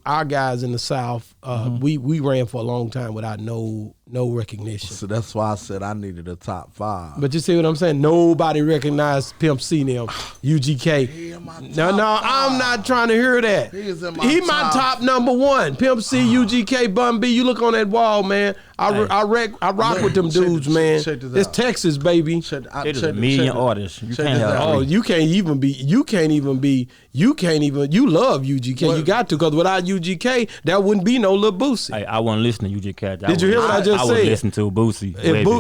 our guys in the South, we ran for a long time without no recognition. So that's why I said I needed a top 5. But you see what I'm saying? Nobody recognized Pimp C now, UGK. No, I'm not trying to hear that. He my top number one. Pimp C, UGK, Bun B. You look on that wall, man. I rock with them dudes, man. check this It's out. Texas, baby. There's a million artists. You check can't this have out. Oh, three. you love UGK. You got to, because without UGK, there wouldn't be no Lil Boosie. Hey, I wasn't listening to UGK. Did you hear what I just I said? was listening to Boosie.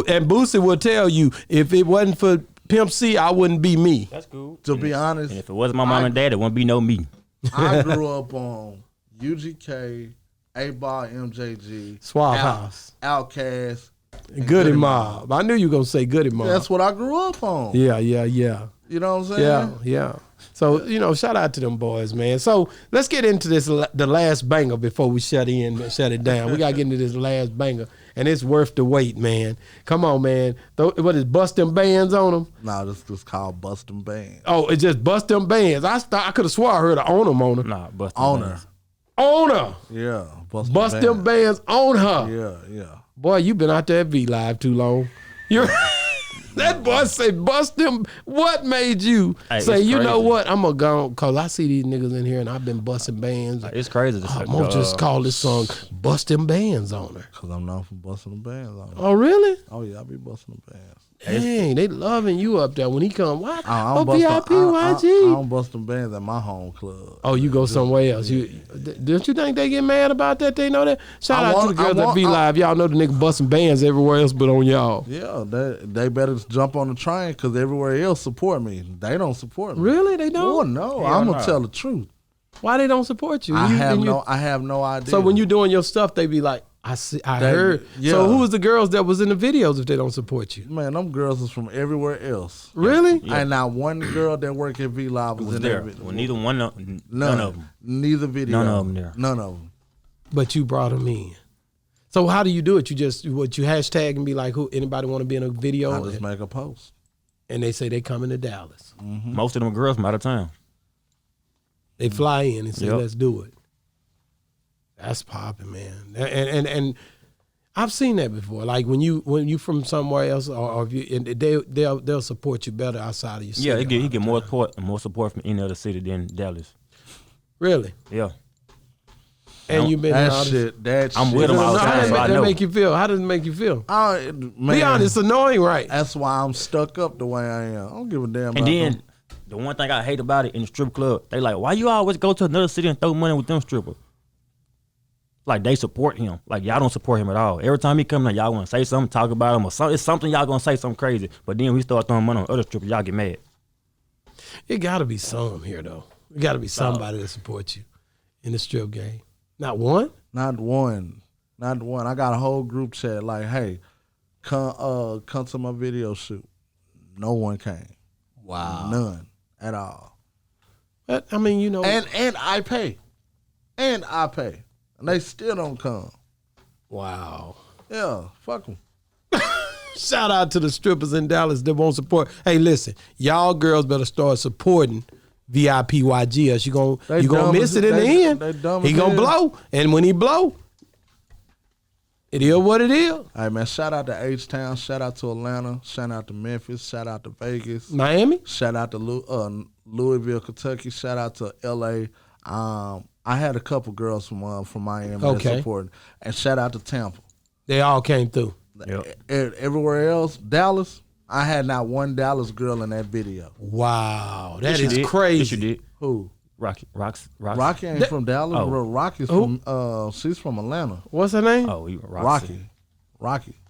And Boosie will tell you, if it wasn't for Pimp C, I wouldn't be me. That's cool. To be honest, And if it wasn't my mom and dad, it wouldn't be no me. I grew up on UGK, 8-Ball, MJG, Swab House. Outkast. Goody Mob. I knew you were going to say Goody Mob. That's what I grew up on. Yeah. You know what I'm saying? Yeah. So, shout out to them boys, man. So let's get into the last banger before we shut it down. We got to get into this last banger, and it's worth the wait, man. Come on, man. What is Bust Them Bands on them? Nah, this was called Bustin' Band. Oh, it's just Bust Them Bands. I could have swore I heard of Own Them on her. Nah, Buster. Owner. On her. Yeah. Bust Them Bands on her. Yeah. Boy, you been out there at V Live too long. That boy said, bust them. What made you say, you know crazy. what? I'm going to go, because I see these niggas in here and I've been busting bands. It's crazy. I'm going to just call this song Bust Them Bands on her. Because I'm known for busting the bands on it. Oh, really? Oh, yeah, I be busting the bands. Dang, they loving you up there when he come. What? I Oh, don't bust VIP, them- I YG. don't bust them bands at my home club. Oh, you go somewhere else. Don't you think they get mad about that? They know that? Shout out to the girls at V Live. Y'all know the nigga busting bands everywhere else but on y'all. Yeah, they better jump on the train because everywhere else support me. They don't support me. Really? They Oh, don't? no. Hell I'm going no. to tell the truth. Why they don't support you? I have no idea. So when you doing your stuff, they be like, I heard. yeah. So who was the girls that was in the videos if they don't support you? Man, them girls is from everywhere else. Really? Yeah. And not one girl that work at V Live was in there. there. Well, neither one of none of them. Neither video. None of them there. None of them. But you brought them in. So how do you do it? You hashtag and be like, who? Anybody want to be in a video? I just make a post. And they say they coming to Dallas. Most of them are girls from out of town. They fly in and say, Yep. let's do it. That's popping, man. And I've seen that before. Like when you from somewhere else, or if you, and they'll support you better outside of your city. Yeah, he get more support from any other city than Dallas. Really? Yeah. And you've been in all That this- shit. That I'm shit. with 'em all the How time, does so I that know. make you feel? How does it make you feel? Man, Be honest, it's annoying, right? That's why I'm stuck up the way I am. I don't give a damn. And about then them. the one thing I hate about it in the strip club, they like, why you always go to another city and throw money with them strippers? Like they support him. Like y'all don't support him at all. Every time he come in, y'all want to say something, talk about him, or something. It's something y'all gonna say something crazy. But then we start throwing money on other strippers, y'all get mad. It got to be some here though. It got to be somebody that supports you. in the strip game? Not one? Not one. Not one. I got a whole group chat like, hey, come to my video shoot. No one came. Wow. None at all. But, I mean, you know. And I pay. And they still don't come. Wow. Yeah, fuck them. Shout out to the strippers in Dallas that won't support. Hey, listen, y'all girls better start supporting VIP YG, else you gonna miss it in the end. He gonna blow, and when he blow, it is what it is. All right, man. Shout out to H-Town. Shout out to Atlanta. Shout out to Memphis. Shout out to Vegas. Miami. Shout out to Louisville, Kentucky. Shout out to L.A. I had a couple girls from Miami that supported. And shout out to Tampa. They all came through. Yep. Everywhere else, Dallas, I had not one Dallas girl in that video. Wow, that Yes, is you did. crazy. Yes, you did. Who? Rocky ain't from Dallas. Oh. Bro. Rocky's Who? from she's from Atlanta. What's her name? Oh, Rocky. Rocky.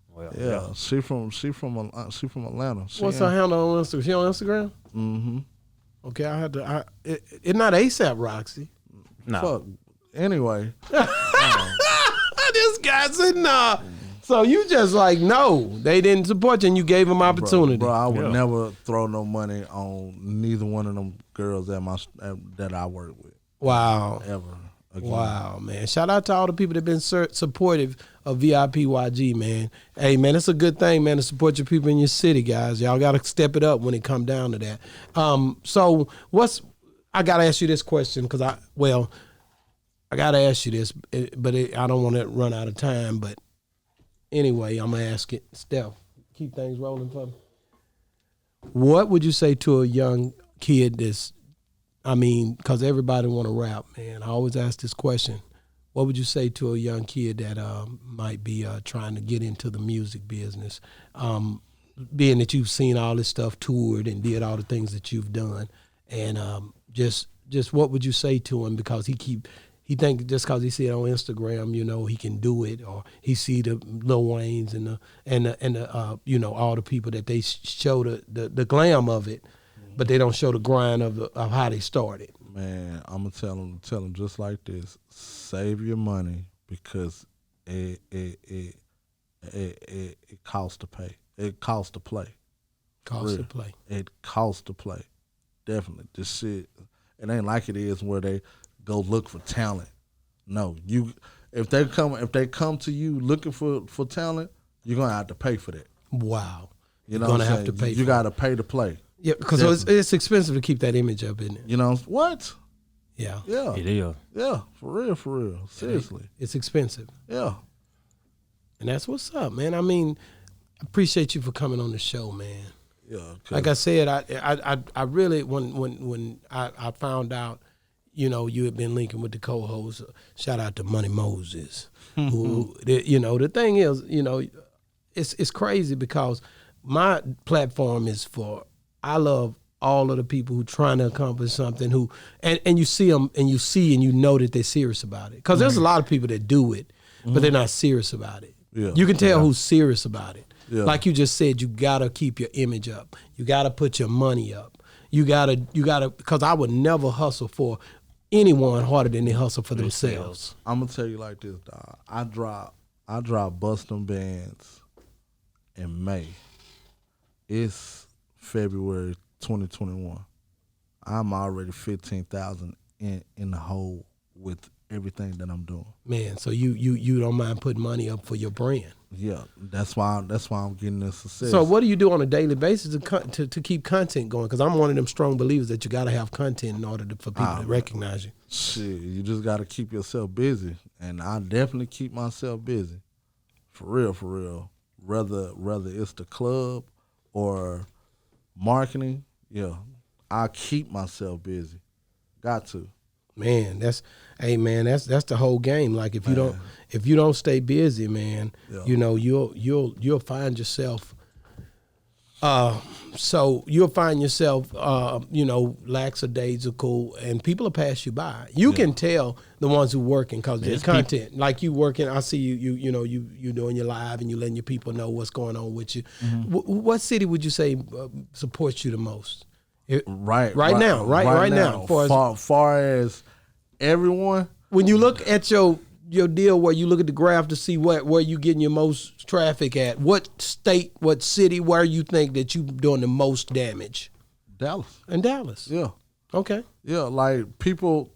Well, Yeah, she from Atlanta. What's her handle on Instagram? She on Instagram? Mm-hmm. Okay, I had to. It's not ASAP Roxy. No. Fuck. Anyway, This guy said nah. So you just like, no, they didn't support you and you gave them opportunity. bro, I would never throw no money on neither one of them girls that I work with. Wow. Ever. Again. Wow, man. Shout out to all the people that been supportive of VIP YG, man. Hey, man, it's a good thing, man, to support your people in your city, guys. Y'all got to step it up when it come down to that. So I got to ask you this question because I got to ask you this, but I don't want to run out of time. But anyway, I'm going to ask it. Steph, keep things rolling for me. What would you say to a young kid because everybody want to rap, man. I always ask this question. What would you say to a young kid that might be trying to get into the music business, being that you've seen all this stuff toured and did all the things that you've done, and just what would you say to him because he think just because he see it on Instagram, he can do it, or he see the Lil Waynes and the all the people that they show the glam of it, but they don't show the grind of how they started. Man, I'm gonna tell them just like this: save your money because it costs to pay. It costs to play. Costs to play. It costs to play. Definitely, this shit. It ain't like it is where they go look for talent. No, if they come to you looking for talent, you're gonna have to pay for that. Wow, you're gonna have to pay. You gotta pay to play. Yeah, because it's expensive to keep that image up, isn't it? You know what? Yeah. Yeah. It is. Yeah, for real. Seriously. It's expensive. Yeah. And that's what's up, man. I mean, I appreciate you for coming on the show, man. Yeah. Like I said, I really when I found out, you had been linking with the co-host. Shout out to Money Moses. Who the thing is, it's crazy because my platform is for. I love all of the people who trying to accomplish something and you see them and you know that they're serious about it. Because there's a lot of people that do it, but they're not serious about it. Yeah. You can tell who's serious about it. Yeah. Like you just said, you gotta keep your image up. You gotta put your money up. You gotta because I would never hustle for anyone harder than they hustle for themselves. I'm gonna tell you like this, dog. I drop Bustin' Bands in May. It's February 2021. I'm already 15,000 in the hole with everything that I'm doing. Man, so you don't mind putting money up for your brand. Yeah, that's why I'm getting this success. So what do you do on a daily basis to keep content going? Because I'm one of them strong believers that you got to have content in order for people to recognize you. Shit, you just got to keep yourself busy, and I definitely keep myself busy, for real. Whether it's the club or marketing, yeah, I keep myself busy. Got to. Man, that's the whole game. Like if you don't stay busy, man, you'll find yourself. So you'll find yourself, lackadaisical, and people will pass you by. You can tell the ones who working because there's content. Like you working, I see you doing your live and you letting your people know what's going on with you. Mm-hmm. What city would you say supports you the most? Right now. Far as everyone. When you look at your deal, where you look at the graph to see where you getting your most traffic at, what state, what city, where you think that you doing the most damage? Dallas. In Dallas. Yeah. Okay. Yeah, like people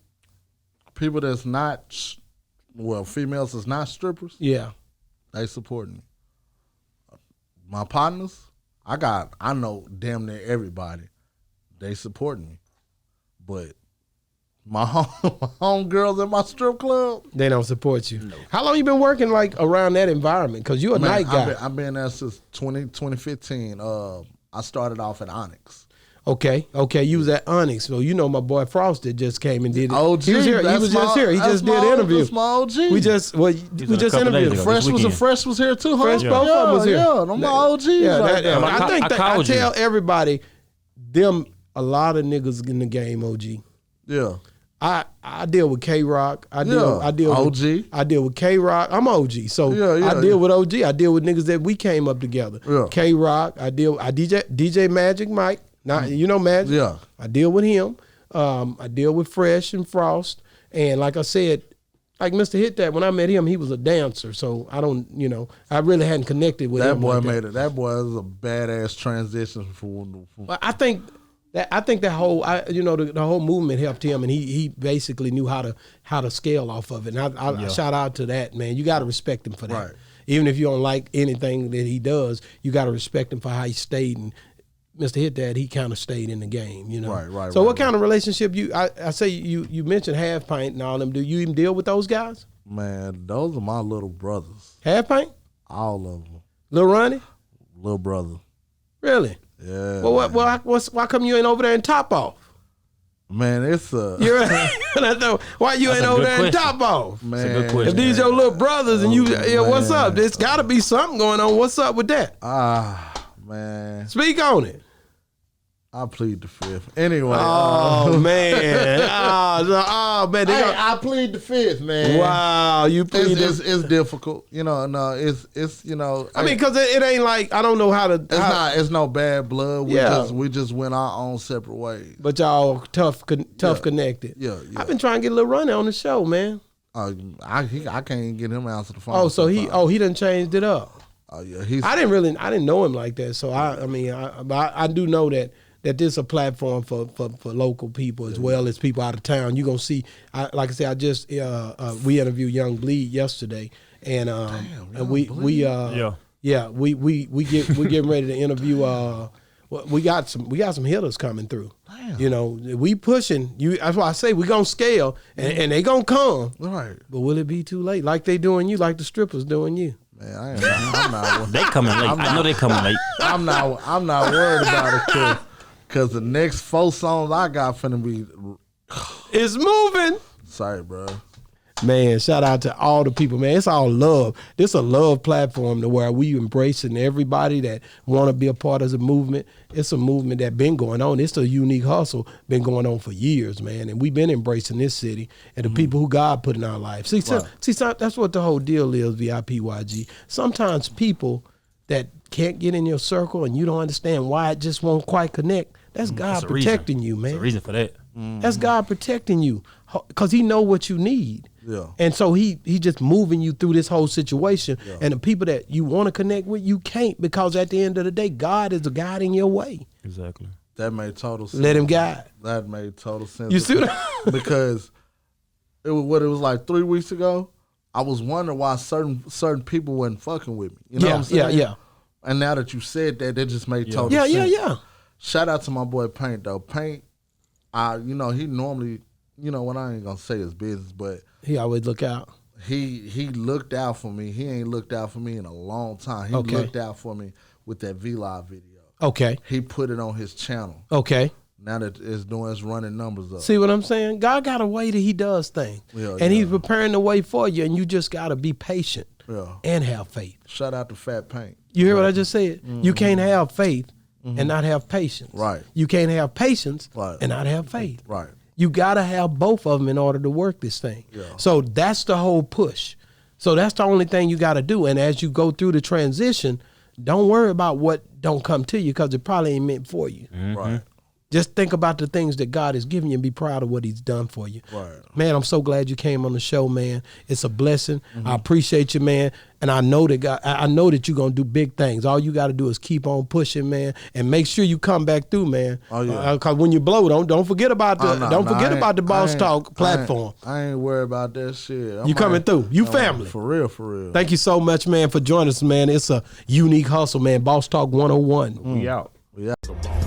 that's not, females that's not strippers, Yeah. they support me. My partners, I know damn near everybody. They support me. But my home girls at my strip club, They don't support you. No. How long you been working like around that environment? Because you're a night guy. I've been there since 2015. I started off at Onyx. Okay. You was at Onyx. So you know my boy Frosted just came and did it. OG, he was here. He was just here. He just did an interview. That's my OG. We just interviewed him. Fresh was here too, huh? Fresh both of them was here. Yeah, I'm my OGs right there. I tell everybody, a lot of niggas in the game, OG. Yeah. I deal with K-Rock. I deal OG. I deal with K-Rock. I'm OG. So I deal with OG. I deal with niggas that we came up together. Yeah. K-Rock. I DJ Magic Mike. Now you know Magic. Yeah. I deal with him. I deal with Fresh and Frost. And like I said, like Mr. Hit That, when I met him, he was a dancer. So I don't, I really hadn't connected with him. That boy is a badass transition for I think that whole, the whole movement helped him, and he basically knew how to scale off of it. And I shout out to that, man. You got to respect him for that. Right. Even if you don't like anything that he does, you got to respect him for how he stayed. And Mr. Hit That, he kind of stayed in the game, Right. So what kind of relationship I say you mentioned Half Pint and all them. Do you even deal with those guys? Man, those are my little brothers. Half Pint? All of them. Lil Ronnie? Little brother. Really? Yeah. Well, why come you ain't over there in Top Off? Man, it's a... Why you ain't over there in Top Off? Man. That's a good question. If these your little brothers and what's up? There's got to be something going on. What's up with that? Man. Speak on it. I plead the fifth. Anyway. Oh, man. Man. I plead the fifth, man. Wow. You plead it's difficult. It's I mean, because it ain't like, I don't know how to. It's no bad blood. We just went our own separate ways. But y'all tough connected. Yeah. I've been trying to get a little run on the show, man. I can't even get him to answer the phone. Oh, so he done changed it up. Oh yeah, I didn't know him like that. So I do know that this is a platform for local people as well as people out of town. You're gonna see, like I said, I just we interviewed Young Bleed yesterday, and we getting ready to interview. We got some hitters coming through. Damn. We pushing you. That's why I say we gonna scale, and they gonna come. Right. But will it be too late? Like they doing you, like the strippers doing you. Man, I'm not. They coming late. I know they coming late. I'm not worried about it because the next 4 songs I got finna be. It's moving. Sorry, bro. Man, shout out to all the people, man. It's all love. This is a love platform to where we embracing everybody that want to be a part of the movement. It's a movement that been going on. It's a unique hustle, been going on for years, man. And we've been embracing this city and the people who God put in our lives. See, that's what the whole deal is, VIP YG. Sometimes people that can't get in your circle and you don't understand why it just won't quite connect, that's God protecting you, man. There's a reason for that. That's God protecting you because he know what you need. Yeah. And so he just moving you through this whole situation. Yeah. And the people that you want to connect with, you can't, because at the end of the day, God is guiding your way. Exactly. That made total sense. Let him guide. That made total sense. You see that? Because it was like 3 weeks ago. I was wondering why certain people wasn't fucking with me. You know what I'm saying? Yeah. And now that you said that just made total sense. Yeah. Shout out to my boy Paint though. Paint, he normally, when I ain't gonna say his business, but he always look out. He looked out for me. He ain't looked out for me in a long time. He looked out for me with that V-Live video. Okay. He put it on his channel. Okay. Now that it's running numbers up. See what I'm saying? God got a way that he does things. And he's preparing the way for you, and you just got to be patient and have faith. Shout out to Fat Paint. You hear what I just said? Mm-hmm. You can't have faith and not have patience. Right. You can't have patience and not have faith. Right. You got to have both of them in order to work this thing. Yeah. So that's the whole push. So that's the only thing you got to do. And as you go through the transition, don't worry about what don't come to you, because it probably ain't meant for you. Mm-hmm. Right. Just think about the things that God has given you and be proud of what he's done for you. Right. Man, I'm so glad you came on the show, man. It's a blessing. Mm-hmm. I appreciate you, man. And I know that I know that you're gonna do big things. All you got to do is keep on pushing, man, and make sure you come back through, man. Oh yeah. Cause when you blow, don't forget about the about the Boss Talk platform. I ain't worried about that shit. You coming through? You family for real, for real. Thank you so much, man, for joining us, man. It's a unique hustle, man. Boss Talk 101. We out. We out.